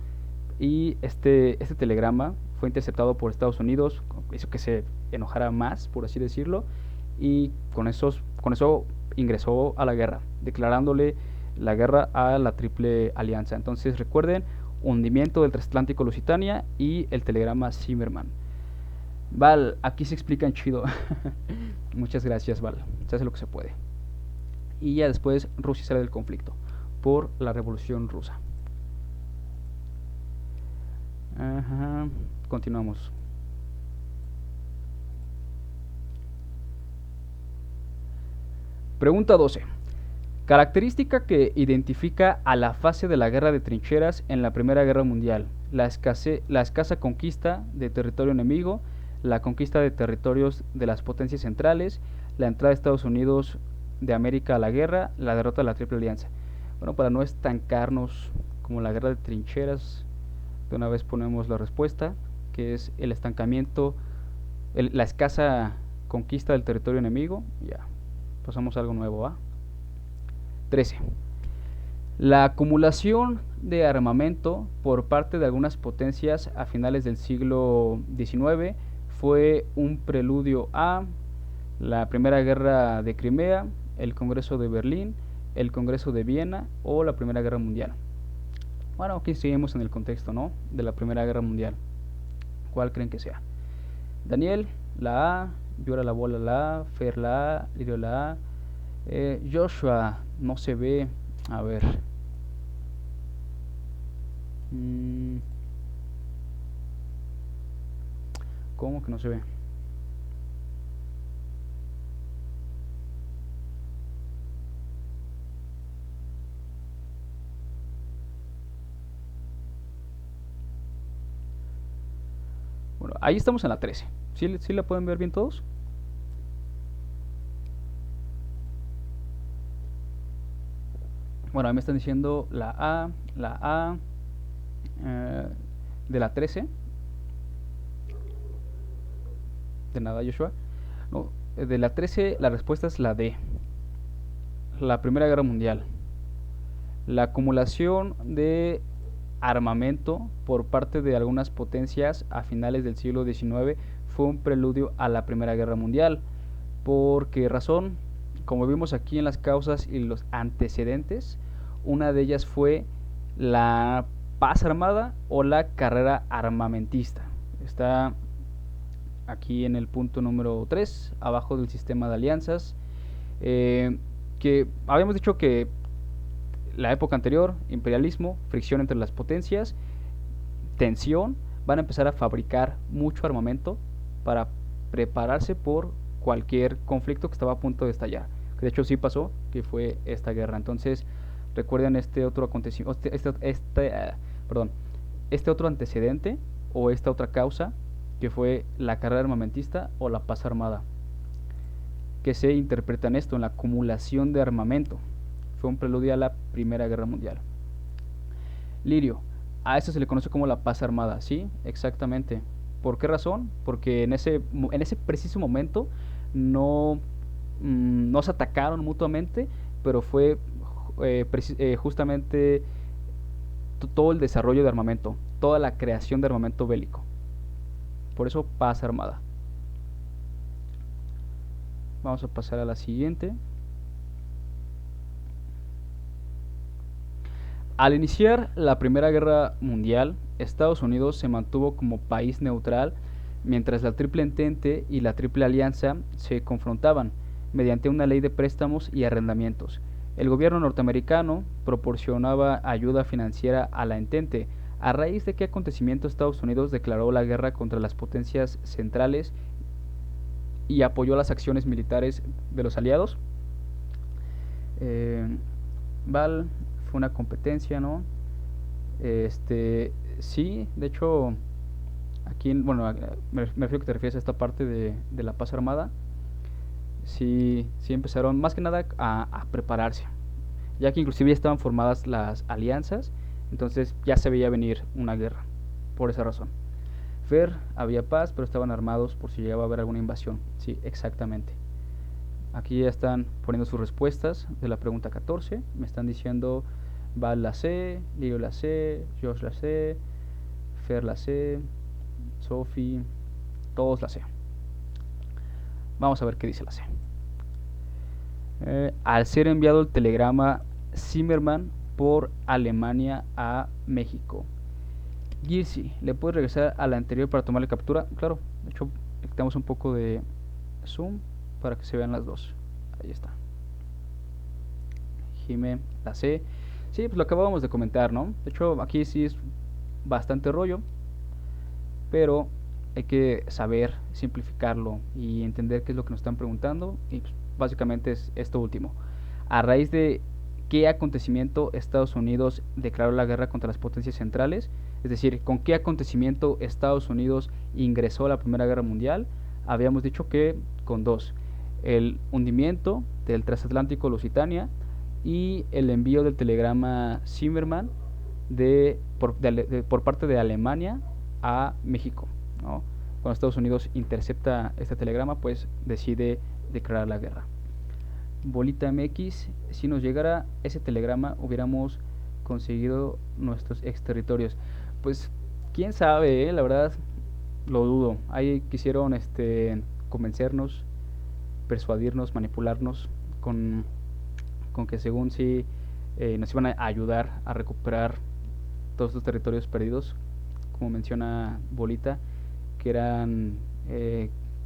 Y este telegrama fue interceptado por Estados Unidos, hizo que se enojara más, por así decirlo, y con eso ingresó a la guerra, declarándole la guerra a la Triple Alianza. Entonces recuerden, hundimiento del transatlántico Lusitania y el telegrama Zimmermann. Val, aquí se explican chido. Muchas gracias, Val. Se hace lo que se puede. Y ya después Rusia sale del conflicto por la Revolución Rusa. Ajá. Continuamos. Pregunta 12. Característica que identifica a la fase de la guerra de trincheras en la Primera Guerra Mundial. La escasa conquista de territorio enemigo, la conquista de territorios de las potencias centrales, la entrada de Estados Unidos de América a la guerra, la derrota de la Triple Alianza. Bueno, para no estancarnos como la guerra de trincheras, de una vez ponemos la respuesta, que es el estancamiento, la escasa conquista del territorio enemigo. Ya, pasamos a algo nuevo, ¿va? 13. La acumulación de armamento por parte de algunas potencias a finales del siglo XIX fue un preludio a la Primera Guerra de Crimea, el Congreso de Berlín, el Congreso de Viena o la Primera Guerra Mundial. Bueno, aquí seguimos en el contexto, ¿no?, de la Primera Guerra Mundial. ¿Cuál creen que sea? Daniel, la A. Llora la bola, la A. Fer, la A. Lirio, la A. Joshua, no se ve. A ver. ¿Cómo que no se ve? Bueno, ahí estamos en la 13. ¿Sí la pueden ver bien todos? Bueno, ahí me están diciendo la A de la 13. De nada, Joshua. No, de la 13 la respuesta es la D. La Primera Guerra Mundial. La acumulación de armamento por parte de algunas potencias a finales del siglo XIX fue un preludio a la Primera Guerra Mundial. ¿Por qué razón? Como vimos aquí en las causas y los antecedentes, una de ellas fue la paz armada o la carrera armamentista. Está aquí en el punto número 3, abajo del sistema de alianzas, que habíamos dicho que la época anterior, imperialismo, fricción entre las potencias, tensión, van a empezar a fabricar mucho armamento para prepararse por cualquier conflicto que estaba a punto de estallar. Que de hecho sí pasó, que fue esta guerra. Entonces, recuerden este otro acontecimiento, este otro antecedente o esta otra causa, que fue la carrera armamentista o la paz armada, que se interpreta en esto, en la acumulación de armamento. Fue un preludio a la Primera Guerra Mundial. Lirio, a eso se le conoce como la paz armada, ¿sí? Exactamente. ¿Por qué razón? Porque en ese preciso momento no se atacaron mutuamente, pero fue justamente todo el desarrollo de armamento, toda la creación de armamento bélico. Por eso paz armada. Vamos a pasar a la siguiente. Al iniciar la Primera Guerra Mundial, Estados Unidos se mantuvo como país neutral mientras la Triple Entente y la Triple Alianza se confrontaban mediante una ley de préstamos y arrendamientos. El gobierno norteamericano proporcionaba ayuda financiera a la Entente. ¿A raíz de qué acontecimiento Estados Unidos declaró la guerra contra las potencias centrales y apoyó las acciones militares de los aliados? Val, fue una competencia, ¿no? Sí, de hecho, aquí, bueno, me refiero que te refieres a esta parte de la paz armada. Sí, sí empezaron más que nada a prepararse, ya que inclusive ya estaban formadas las alianzas, entonces ya se veía venir una guerra, por esa razón. Fer, había paz, pero estaban armados por si llegaba a haber alguna invasión. Sí, exactamente. Aquí ya están poniendo sus respuestas de la pregunta 14. Me están diciendo Val la C, Lilo la C, Josh la C, Fer la C, Sophie, todos la C. Vamos a ver qué dice la C. Al ser enviado el telegrama Zimmerman por Alemania a México. Girsi, ¿le puedes regresar a la anterior para tomarle captura? Claro, de hecho, le quitamos un poco de zoom para que se vean las dos. Ahí está. Jime, la C. Sí, pues lo acabábamos de comentar, ¿no? De hecho, aquí sí es bastante rollo, pero hay que saber simplificarlo y entender qué es lo que nos están preguntando. Y pues, básicamente es esto último. A raíz de qué acontecimiento Estados Unidos declaró la guerra contra las potencias centrales, es decir, con qué acontecimiento Estados Unidos ingresó a la Primera Guerra Mundial, habíamos dicho que con dos: el hundimiento del transatlántico Lusitania y el envío del telegrama Zimmermann por parte de Alemania a México, ¿no? Cuando Estados Unidos intercepta este telegrama, pues decide declarar la guerra. Bolita MX, si nos llegara ese telegrama, hubiéramos conseguido nuestros ex territorios. Pues quién sabe, la verdad lo dudo. Ahí quisieron convencernos, persuadirnos, manipularnos con, con que según sí nos iban a ayudar a recuperar todos estos territorios perdidos, como menciona Bolita, que eran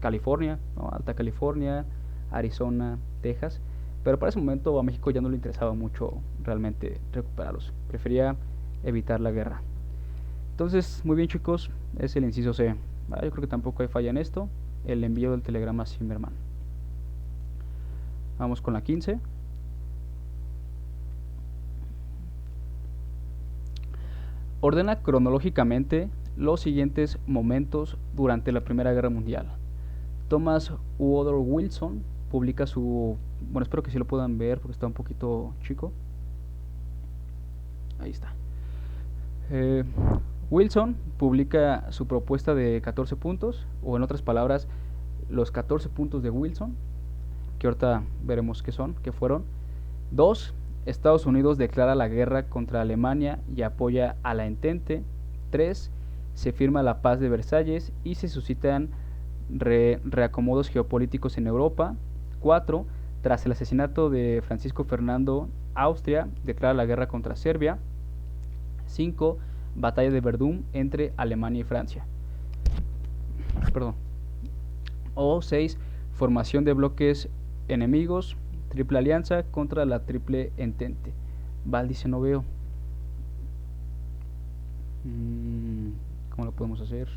California, ¿no? Alta California, Arizona, Texas. Pero para ese momento a México ya no le interesaba mucho realmente recuperarlos. Prefería evitar la guerra. Entonces, muy bien chicos, es el inciso C. Yo creo que tampoco hay falla en esto. El envío del telegrama Zimmermann. Vamos con la 15. Ordena cronológicamente los siguientes momentos durante la Primera Guerra Mundial. Thomas Woodrow Wilson publica su... Bueno, espero que sí lo puedan ver porque está un poquito chico. Ahí está. Wilson publica su propuesta de 14 puntos, o en otras palabras, los 14 puntos de Wilson, que ahorita veremos qué son, qué fueron. 2. Estados Unidos declara la guerra contra Alemania y apoya a la Entente. 3. Se firma la paz de Versalles y se suscitan reacomodos geopolíticos en Europa. 4. Tras el asesinato de Francisco Fernando, Austria declara la guerra contra Serbia. 5. Batalla de Verdún entre Alemania y Francia. Perdón. O 6. Formación de bloques enemigos, triple alianza contra la triple entente. Val dice no veo. ¿Cómo lo podemos hacer?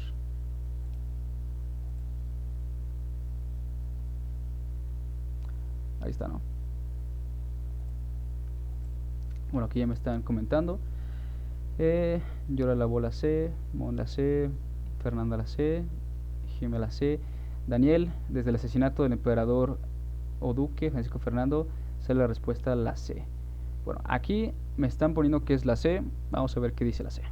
Ahí está, ¿no? Bueno, aquí ya me están comentando. Yola la bola C, Mon la C, Fernanda la C, Jimé la C. Daniel, desde el asesinato del emperador o duque Francisco Fernando, sale la respuesta la C. Bueno, aquí me están poniendo que es la C. Vamos a ver qué dice la C.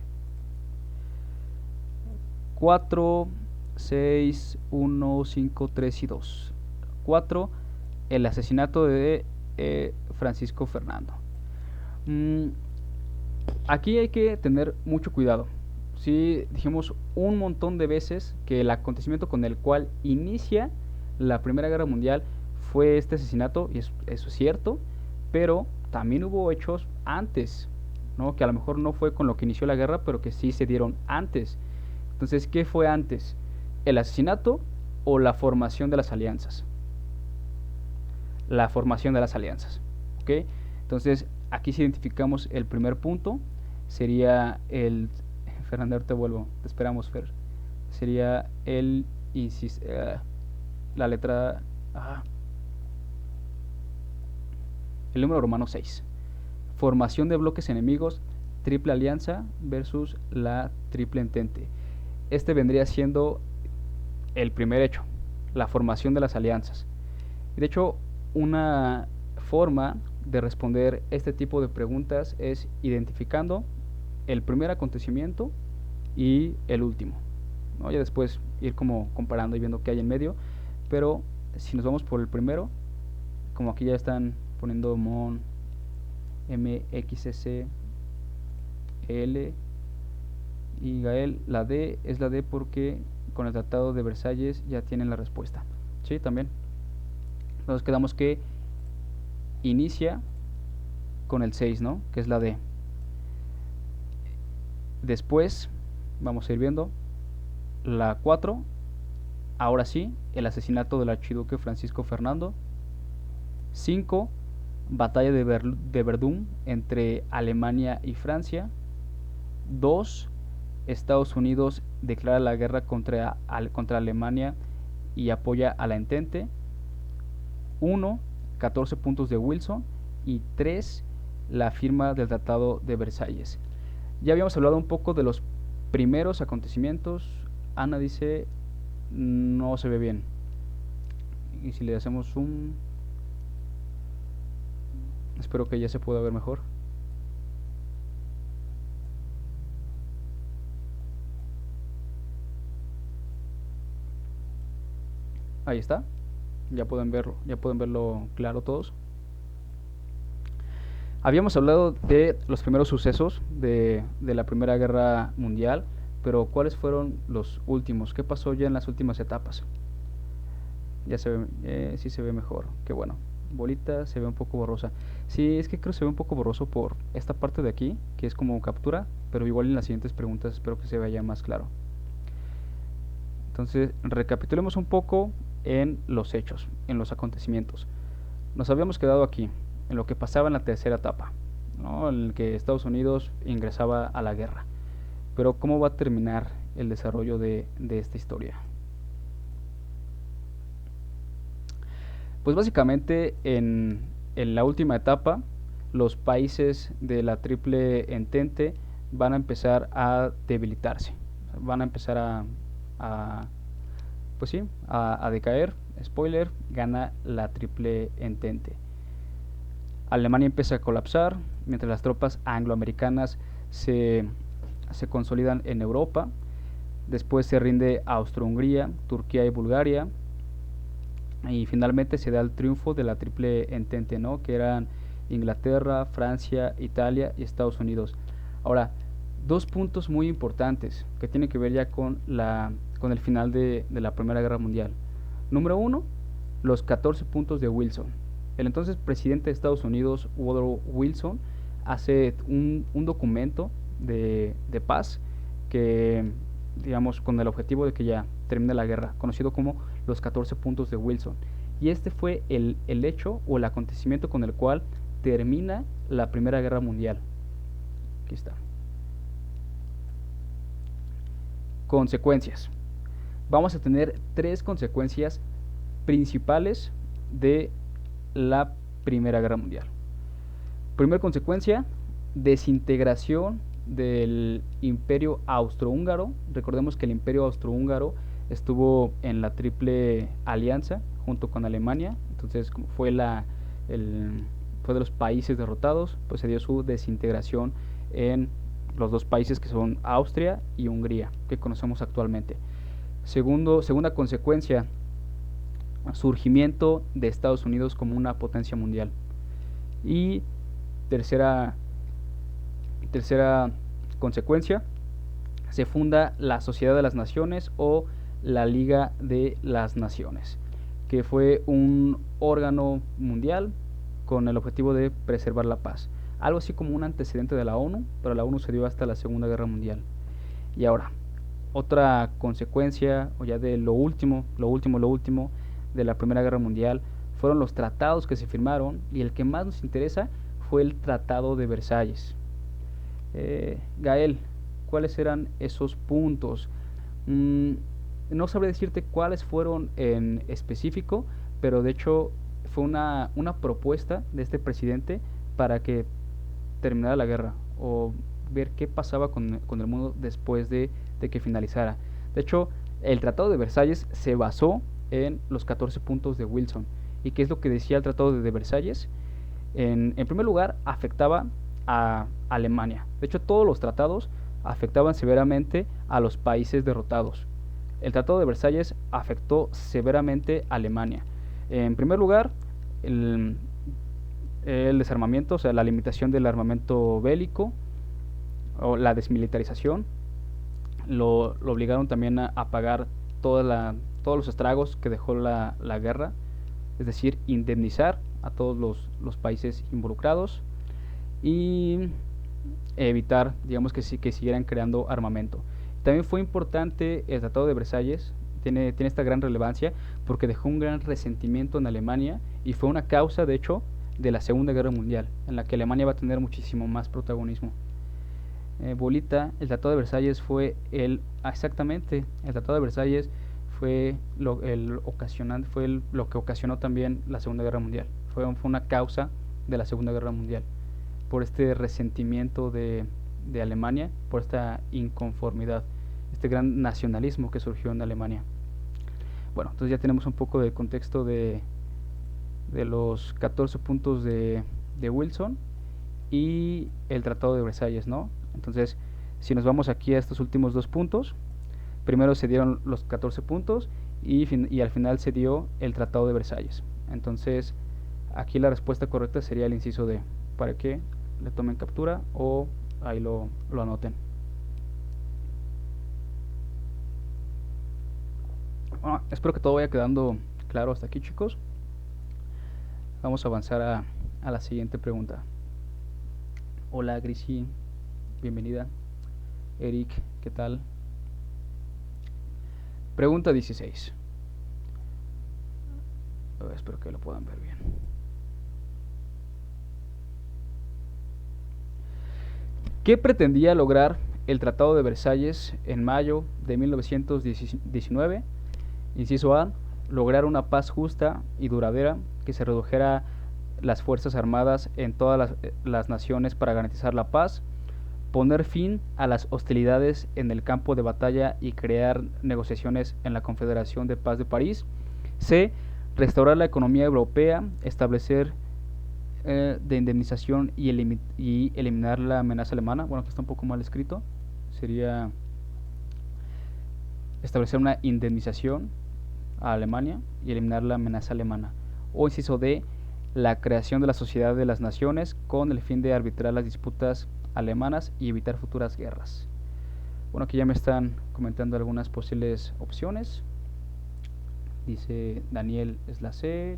4, 6, 1, 5, 3 y 2. 4. El asesinato de Francisco Fernando. Aquí hay que tener mucho cuidado. Sí, dijimos un montón de veces que el acontecimiento con el cual inicia la Primera Guerra Mundial fue este asesinato, y eso es cierto, pero también hubo hechos antes, ¿no? Que a lo mejor no fue con lo que inició la guerra, pero que sí se dieron antes. Entonces, ¿qué fue antes? ¿El asesinato o la formación de las alianzas? La formación de las alianzas, ¿ok? Entonces, aquí si identificamos el primer punto, sería el... Fernando, ahorita vuelvo, te esperamos, Fer. Sería el... la letra... el número romano 6. Formación de bloques enemigos, Triple Alianza versus la Triple Entente. Este vendría siendo el primer hecho, la formación de las alianzas. De hecho, una forma de responder este tipo de preguntas es identificando el primer acontecimiento y el último, ¿no? Ya después ir como comparando y viendo qué hay en medio, pero si nos vamos por el primero, como aquí ya están poniendo MON, MXC, L y Gael, la D es la D porque con el Tratado de Versalles ya tienen la respuesta. Sí, también. Entonces quedamos que inicia con el 6, ¿no? Que es la D. Después, vamos a ir viendo la 4. Ahora sí, el asesinato del archiduque Francisco Fernando. 5. Batalla de Verdún entre Alemania y Francia. 2. Estados Unidos declara la guerra contra Alemania y apoya a la Entente. 1. 14 puntos de Wilson. Y 3. La firma del Tratado de Versalles. Ya habíamos hablado un poco de los primeros acontecimientos. Ana dice, no se ve bien. Y si le hacemos zoom, espero que ya se pueda ver mejor. Ahí está. Ya pueden verlo claro todos. Habíamos hablado de los primeros sucesos de la Primera Guerra Mundial, pero ¿cuáles fueron los últimos? ¿Qué pasó ya en las últimas etapas? Ya se ve, sí se ve mejor, qué bueno. Bolita se ve un poco borrosa. Sí, es que creo que se ve un poco borroso por esta parte de aquí, que es como captura, pero igual en las siguientes preguntas espero que se vea más claro. Entonces, recapitulemos un poco en los hechos, en los acontecimientos. Nos habíamos quedado aquí, en lo que pasaba en la tercera etapa, ¿no? En el que Estados Unidos ingresaba a la guerra. Pero ¿cómo va a terminar el desarrollo de esta historia? Pues básicamente en la última etapa, los países de la Triple Entente van a empezar a debilitarse, van a empezar pues sí, a decaer. Spoiler, gana la Triple Entente. Alemania empieza a colapsar, mientras las tropas angloamericanas se consolidan en Europa. Después se rinde Austro-Hungría, Turquía y Bulgaria. Y finalmente se da el triunfo de la Triple Entente, ¿no? Que eran Inglaterra, Francia, Italia y Estados Unidos. Ahora, dos puntos muy importantes que tienen que ver ya con el final de la Primera Guerra Mundial. Número 1, los 14 puntos de Wilson. El entonces presidente de Estados Unidos, Woodrow Wilson, hace un documento de paz que, digamos, con el objetivo de que ya termine la guerra, conocido como los 14 puntos de Wilson. Y este fue el hecho o el acontecimiento con el cual termina la Primera Guerra Mundial. Aquí está. Consecuencias. Vamos a tener 3 consecuencias principales de la Primera Guerra Mundial. Primera consecuencia, desintegración del Imperio Austrohúngaro. Recordemos que el Imperio Austrohúngaro estuvo en la Triple Alianza junto con Alemania. Entonces, como fue fue de los países derrotados, pues se dio su desintegración en los dos países que son Austria y Hungría, que conocemos actualmente. Segunda consecuencia, surgimiento de Estados Unidos como una potencia mundial. Y tercera consecuencia, se funda la Sociedad de las Naciones o la Liga de las Naciones, que fue un órgano mundial con el objetivo de preservar la paz. Algo así como un antecedente de la ONU, pero la ONU se dio hasta la Segunda Guerra Mundial. Y ahora, otra consecuencia, o ya de lo último de la Primera Guerra Mundial, fueron los tratados que se firmaron, y el que más nos interesa fue el Tratado de Versalles. Gael, ¿cuáles eran esos puntos? No sabré decirte cuáles fueron en específico, pero de hecho fue una propuesta de este presidente para que terminara la guerra, o ver qué pasaba con el mundo después de que finalizara. De hecho, el Tratado de Versalles se basó en los 14 puntos de Wilson. ¿Y qué es lo que decía el Tratado de Versalles? En primer lugar, afectaba a Alemania. De hecho, todos los tratados afectaban severamente a los países derrotados. El Tratado de Versalles afectó severamente a Alemania. En primer lugar, el, el desarmamiento, o sea, la limitación del armamento bélico o la desmilitarización. Lo obligaron también a pagar todos los estragos que dejó la guerra, es decir, indemnizar a todos los países involucrados y evitar, digamos, que siguieran creando armamento. También fue importante el Tratado de Versalles, tiene esta gran relevancia porque dejó un gran resentimiento en Alemania y fue una causa, de hecho, de la Segunda Guerra Mundial, en la que Alemania va a tener muchísimo más protagonismo. Bolita, el Tratado de Versalles fue exactamente, el Tratado de Versalles fue lo que ocasionó también la Segunda Guerra Mundial. Fue una causa de la Segunda Guerra Mundial, por este resentimiento de Alemania, por esta inconformidad, este gran nacionalismo que surgió en Alemania. Bueno, entonces ya tenemos un poco de contexto de los 14 puntos de Wilson y el Tratado de Versalles, ¿no? Entonces, si nos vamos aquí a estos últimos dos puntos, primero se dieron los 14 puntos y al final se dio el Tratado de Versalles. Entonces, aquí la respuesta correcta sería el inciso D, para que le tomen captura o ahí lo anoten. Espero que todo vaya quedando claro hasta aquí, chicos. Vamos a avanzar a la siguiente pregunta. Hola, Grisi, bienvenida. Eric, ¿qué tal? Pregunta 16. Espero que lo puedan ver bien. ¿Qué pretendía lograr el Tratado de Versalles en mayo de 1919? Inciso A, lograr una paz justa y duradera, que se redujera las fuerzas armadas en todas las naciones para garantizar la paz, poner fin a las hostilidades en el campo de batalla y crear negociaciones en la Confederación de Paz de París. C, restaurar la economía europea, establecer de indemnización y eliminar la amenaza alemana. Bueno, aquí está un poco mal escrito. Sería establecer una indemnización a Alemania y eliminar la amenaza alemana. O inciso D, la creación de la Sociedad de las Naciones con el fin de arbitrar las disputas alemanas y evitar futuras guerras. Bueno, aquí ya me están comentando algunas posibles opciones. Dice Daniel es la C,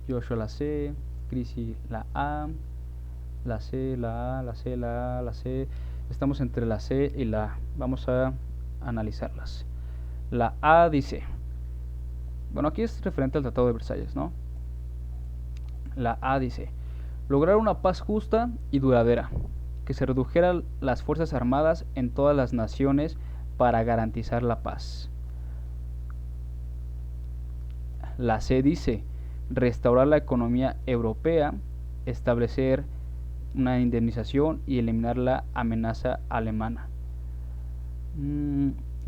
Joshua la C, Crisi la A, la C, la A, la C, la A, la C. Estamos entre la C y la A. Vamos a analizarlas. La A dice, bueno, aquí es referente al Tratado de Versalles, ¿no? La A dice, lograr una paz justa y duradera, que se redujeran las fuerzas armadas en todas las naciones para garantizar la paz. La C dice, restaurar la economía europea, establecer una indemnización y eliminar la amenaza alemana.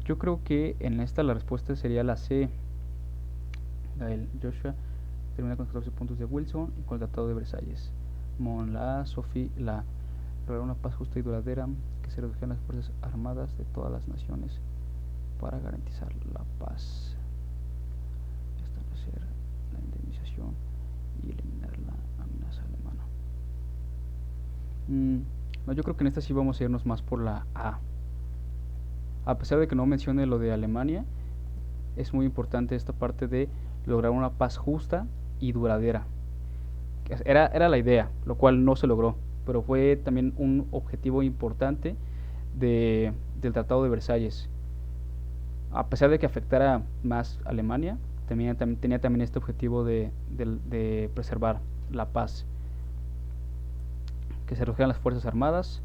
Yo creo que en esta la respuesta sería la C. Gael Joshua termina con 14 puntos de Wilson y con el Tratado de Versalles. Mon la Sophie la lograr una paz justa y duradera, que se redujeran las fuerzas armadas de todas las naciones para garantizar la paz, establecer la indemnización y eliminar la amenaza alemana. No, yo creo que en esta sí vamos a irnos más por la A. A pesar de que no mencione lo de Alemania, es muy importante esta parte de lograr una paz justa y duradera. Era la idea, lo cual no se logró, pero fue también un objetivo importante del Tratado de Versalles. A pesar de que afectara más a Alemania, tenía también este objetivo de preservar la paz, que se redujeran las fuerzas armadas,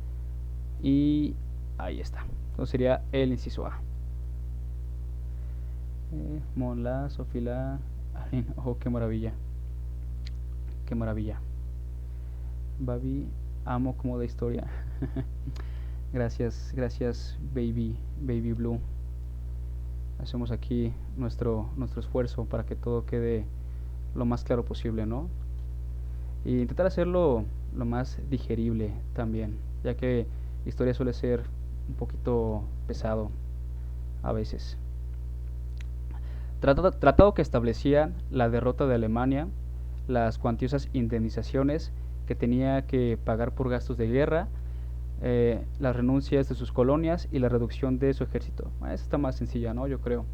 y ahí está. Entonces sería el inciso A. Monla, Sofila, oh, qué maravilla. Qué maravilla. Babi, amo como de historia. Gracias, gracias, Baby Blue. Hacemos aquí nuestro esfuerzo para que todo quede lo más claro posible, ¿no? Y intentar hacerlo lo más digerible también, ya que historia suele ser un poquito pesado a veces. Tratado que establecía la derrota de Alemania, las cuantiosas indemnizaciones que tenía que pagar por gastos de guerra, las renuncias de sus colonias y la reducción de su ejército. Esa está más sencilla, ¿no? Yo creo.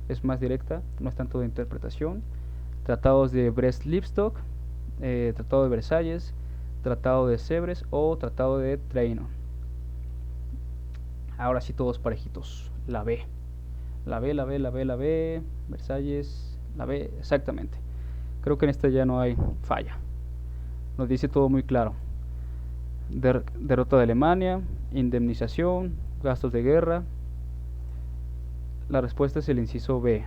Es más directa, no es tanto de interpretación. Tratados de Brest-Litovsk, Tratado de Versalles, Tratado de Sèvres o Tratado de Trianon. Ahora sí todos parejitos. La B. La B, la B, la B, la B. Versalles, la B, exactamente. Creo que en esta ya no hay falla. Nos dice todo muy claro. Derrota de Alemania, indemnización, gastos de guerra. La respuesta es el inciso B,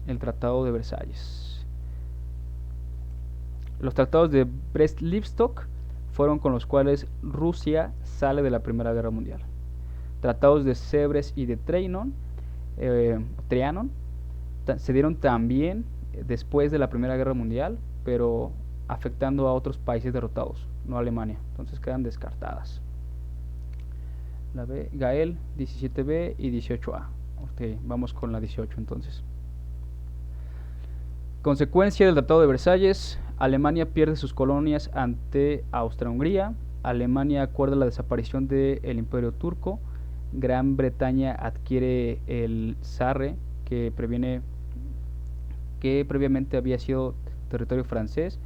el Tratado de Versalles. Los tratados de Brest-Litovsk fueron con los cuales Rusia sale de la Primera Guerra Mundial. Tratados de Sèvres y de Trianon se dieron también después de la Primera Guerra Mundial, pero afectando a otros países derrotados, no a Alemania. Entonces quedan descartadas. La B, Gael, 17B y 18A. Ok, vamos con la 18 entonces. Consecuencia del Tratado de Versalles, Alemania pierde sus colonias ante Austria-Hungría, Alemania acuerda la desaparición del Imperio Turco, Gran Bretaña adquiere el Sarre, que previamente había sido territorio francés,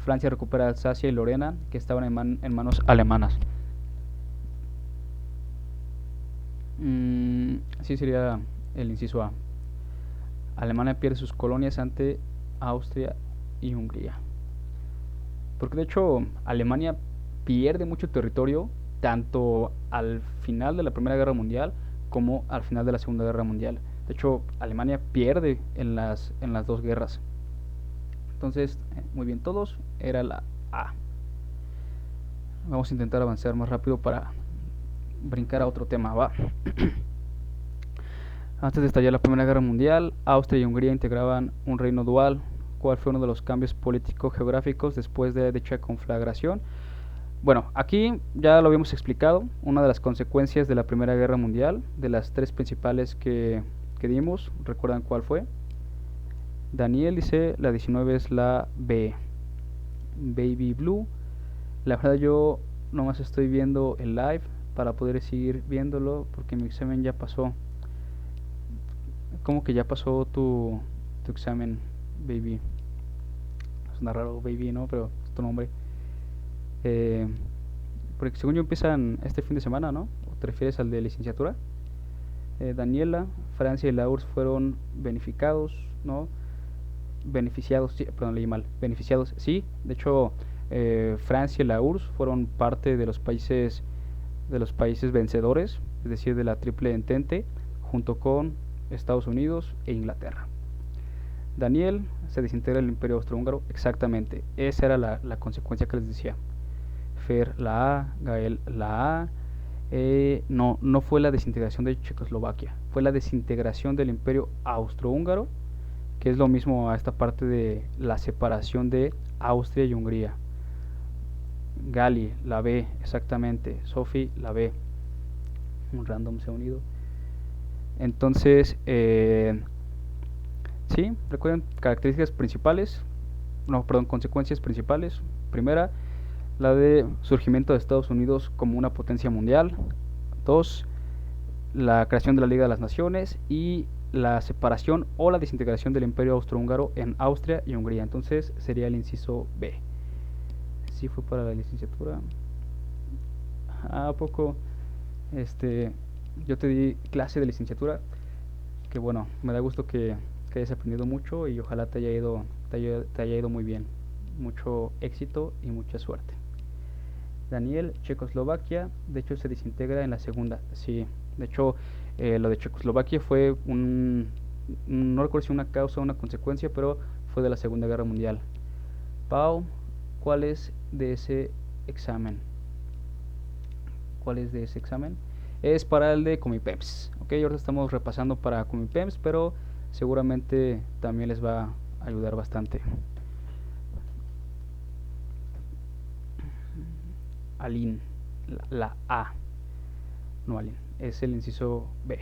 Francia recupera Alsacia y Lorena, que estaban en manos alemanas. Así sería el inciso A. Alemania pierde sus colonias ante Austria y Hungría. Porque de hecho Alemania pierde mucho territorio tanto al final de la Primera Guerra Mundial como al final de la Segunda Guerra Mundial. De hecho, Alemania pierde en las dos guerras. Entonces, muy bien todos, era la A. Vamos a intentar avanzar más rápido para brincar a otro tema, va. Antes de estallar la Primera Guerra Mundial, Austria y Hungría integraban un reino dual. ¿Cuál fue uno de los cambios político-geográficos después de dicha conflagración? Bueno, aquí ya lo habíamos explicado, una de las consecuencias de la Primera Guerra Mundial, de las tres principales que dimos, ¿recuerdan cuál fue? Daniel dice, la 19 es la B, Baby Blue. La verdad yo nomás estoy viendo el live para poder seguir viéndolo porque mi examen ya pasó. ¿Cómo que ya pasó tu examen, Baby? Suena raro, Baby, ¿no? Pero es tu nombre. Porque según yo empiezan este fin de semana, ¿no? ¿O te refieres al de licenciatura? Daniela, Francia y la URSS fueron beneficiados, ¿no? Beneficiados, sí, perdón, leí mal. Beneficiados, sí. De hecho, Francia y la URSS fueron parte de los países vencedores, es decir, de la Triple Entente, junto con Estados Unidos e Inglaterra. Daniel, se desintegra el Imperio Austrohúngaro, exactamente. Esa era la consecuencia que les decía. Fer, la A, Gael, la A. No fue la desintegración de Checoslovaquia, fue la desintegración del Imperio Austrohúngaro, que es lo mismo a esta parte de la separación de Austria y Hungría. Gali, la B, exactamente. Sophie, la B. Un random se ha unido. Entonces, sí, recuerden características principales, consecuencias principales. Primera, la de surgimiento de Estados Unidos como una potencia mundial. 2, la creación de la Liga de las Naciones y la separación o la desintegración del Imperio Austrohúngaro en Austria y Hungría. Entonces sería el inciso B. Sí fue para la licenciatura. ¿A poco? Yo te di clase de licenciatura, que bueno, me da gusto que hayas aprendido mucho y ojalá te haya ido muy bien. Mucho éxito y mucha suerte. Daniel, Checoslovaquia, de hecho se desintegra en la segunda. Sí, de hecho lo de Checoslovaquia fue no recuerdo si una causa o una consecuencia, pero fue de la Segunda Guerra Mundial. Pau, ¿cuál es de ese examen? ¿Cuál es de ese examen? Es para el de Comipems. Ok, ahora estamos repasando para Comipems, pero seguramente también les va a ayudar bastante. Alin, la A, no Alin, es el inciso B.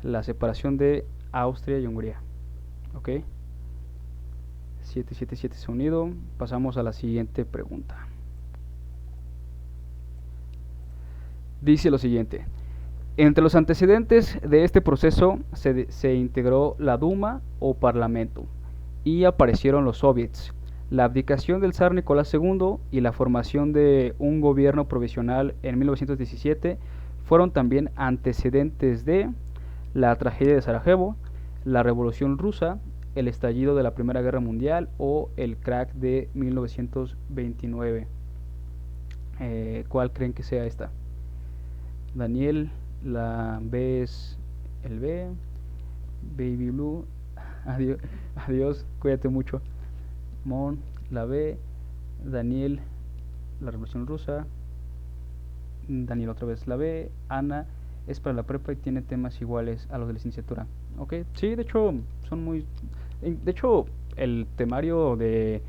La separación de Austria y Hungría. Ok, 777 se ha unido. Pasamos a la siguiente pregunta. Dice lo siguiente: entre los antecedentes de este proceso se integró la Duma o Parlamento y aparecieron los soviets. La abdicación del zar Nicolás II y la formación de un gobierno provisional en 1917 fueron también antecedentes de la tragedia de Sarajevo, la Revolución Rusa, el estallido de la Primera Guerra Mundial o el crack de 1929. ¿Cuál creen que sea esta? Daniel, la B es el B. Baby Blue, adiós, adiós, cuídate mucho. Mon, la B. Daniel, la Revolución Rusa. Daniel otra vez la B. Ana es para la prepa y tiene temas iguales a los de licenciatura. Ok, sí, de hecho son muy... De hecho, el temario de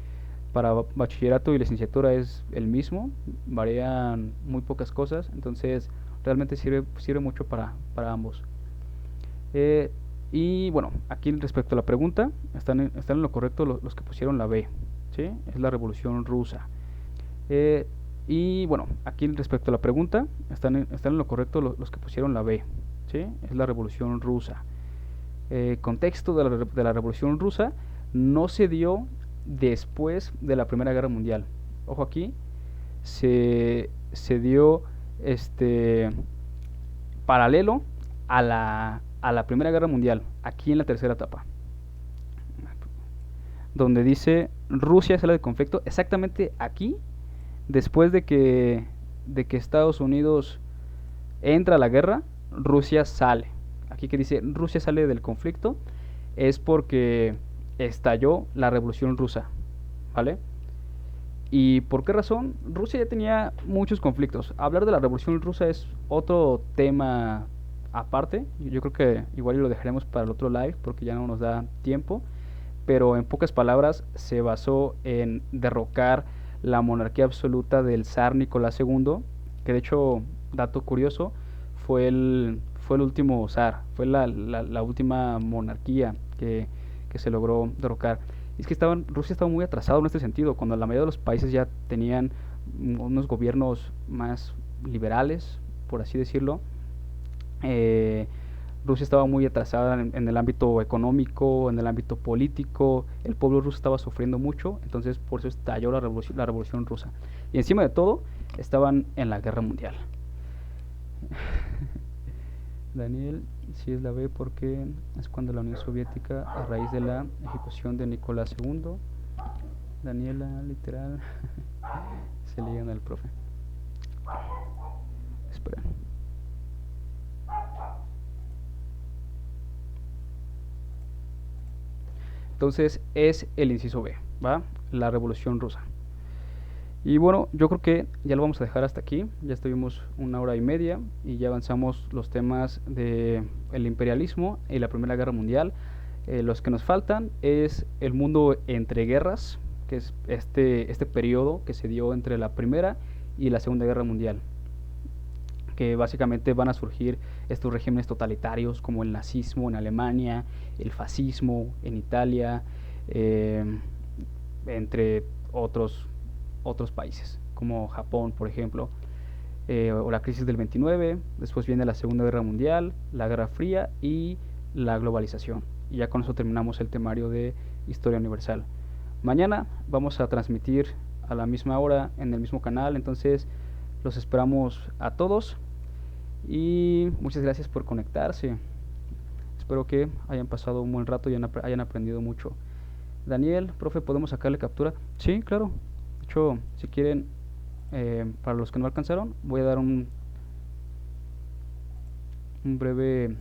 para bachillerato y licenciatura es el mismo, varían muy pocas cosas, entonces realmente sirve mucho para ambos. Y bueno, aquí respecto a la pregunta, están en lo correcto los que pusieron la B, ¿sí? Es la Revolución Rusa. Y bueno, aquí respecto a la pregunta, están en lo correcto los que pusieron la B, ¿sí? Es la Revolución Rusa. Contexto de la Revolución Rusa: no se dio después de la Primera Guerra Mundial. Ojo aquí, se dio paralelo a la Primera Guerra Mundial, aquí en la tercera etapa, donde dice Rusia sale del conflicto, exactamente aquí, después de que Estados Unidos entra a la guerra, Rusia sale. Aquí que dice Rusia sale del conflicto es porque estalló la Revolución Rusa, ¿vale? ¿Y por qué razón? Rusia ya tenía muchos conflictos. Hablar de la Revolución Rusa es otro tema aparte. Yo creo que igual lo dejaremos para el otro live porque ya no nos da tiempo. Pero en pocas palabras se basó en derrocar la monarquía absoluta del zar Nicolás II, que de hecho, dato curioso, fue el último zar, fue la última monarquía que se logró derrocar. Y es que Rusia estaba muy atrasado en este sentido, cuando la mayoría de los países ya tenían unos gobiernos más liberales, por así decirlo. Rusia estaba muy atrasada en el ámbito económico, en el ámbito político, el pueblo ruso estaba sufriendo mucho, entonces por eso estalló la revolución rusa. Y encima de todo, estaban en la guerra mundial. Daniel, si es la B porque es cuando la Unión Soviética, a raíz de la ejecución de Nicolás II, Daniela, literal, se le llegan al profe. Espera. Entonces es el inciso B, ¿va? La Revolución Rusa. Y bueno, yo creo que ya lo vamos a dejar hasta aquí. Ya estuvimos 1 hora y media y ya avanzamos los temas de el imperialismo y la Primera Guerra Mundial. Los que nos faltan es el mundo entre guerras, que es este periodo que se dio entre la Primera y la Segunda Guerra Mundial, que básicamente van a surgir estos regímenes totalitarios como el nazismo en Alemania, el fascismo en Italia, entre otros países, como Japón, por ejemplo, o la crisis del 29, después viene la Segunda Guerra Mundial, la Guerra Fría y la globalización. Y ya con eso terminamos el temario de Historia Universal. Mañana vamos a transmitir a la misma hora en el mismo canal, entonces los esperamos a todos y muchas gracias por conectarse. Espero que hayan pasado un buen rato y hayan aprendido mucho. Daniel, profe, ¿podemos sacarle captura? Sí, claro. De hecho, si quieren, para los que no alcanzaron, voy a dar un breve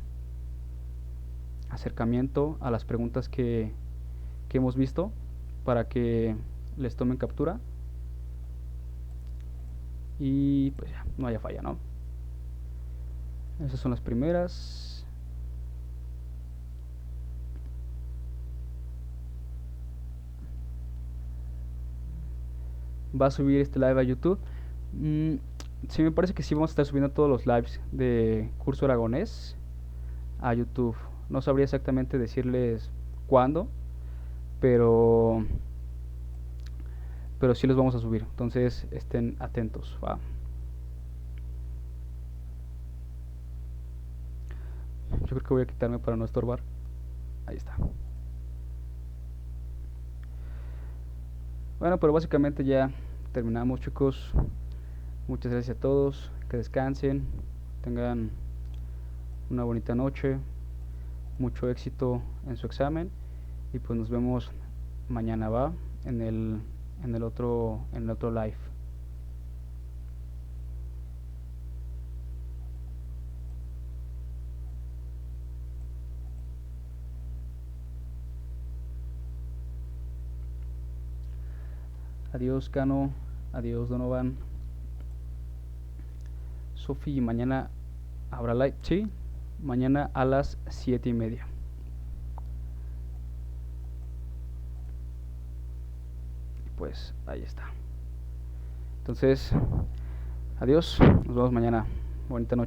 acercamiento a las preguntas que hemos visto para que les tomen captura. Y pues ya. no haya falla, ¿no? Esas son las primeras. Va a subir este live a YouTube. Sí, me parece que sí vamos a estar subiendo todos los lives de Curso Aragonés a YouTube. No sabría exactamente decirles cuándo, pero sí los vamos a subir. Entonces estén atentos, ¿va? Yo creo que voy a quitarme para no estorbar. Ahí está. Bueno, pero básicamente ya terminamos, chicos. Muchas gracias a todos. Que descansen. Tengan una bonita noche. Mucho éxito en su examen. Y pues nos vemos mañana, va, en el otro live. Adiós, Cano. Adiós, Donovan. Sofi, mañana habrá live. Sí, mañana a las 7:30. Pues ahí está. Entonces, adiós. Nos vemos mañana. Bonita noche.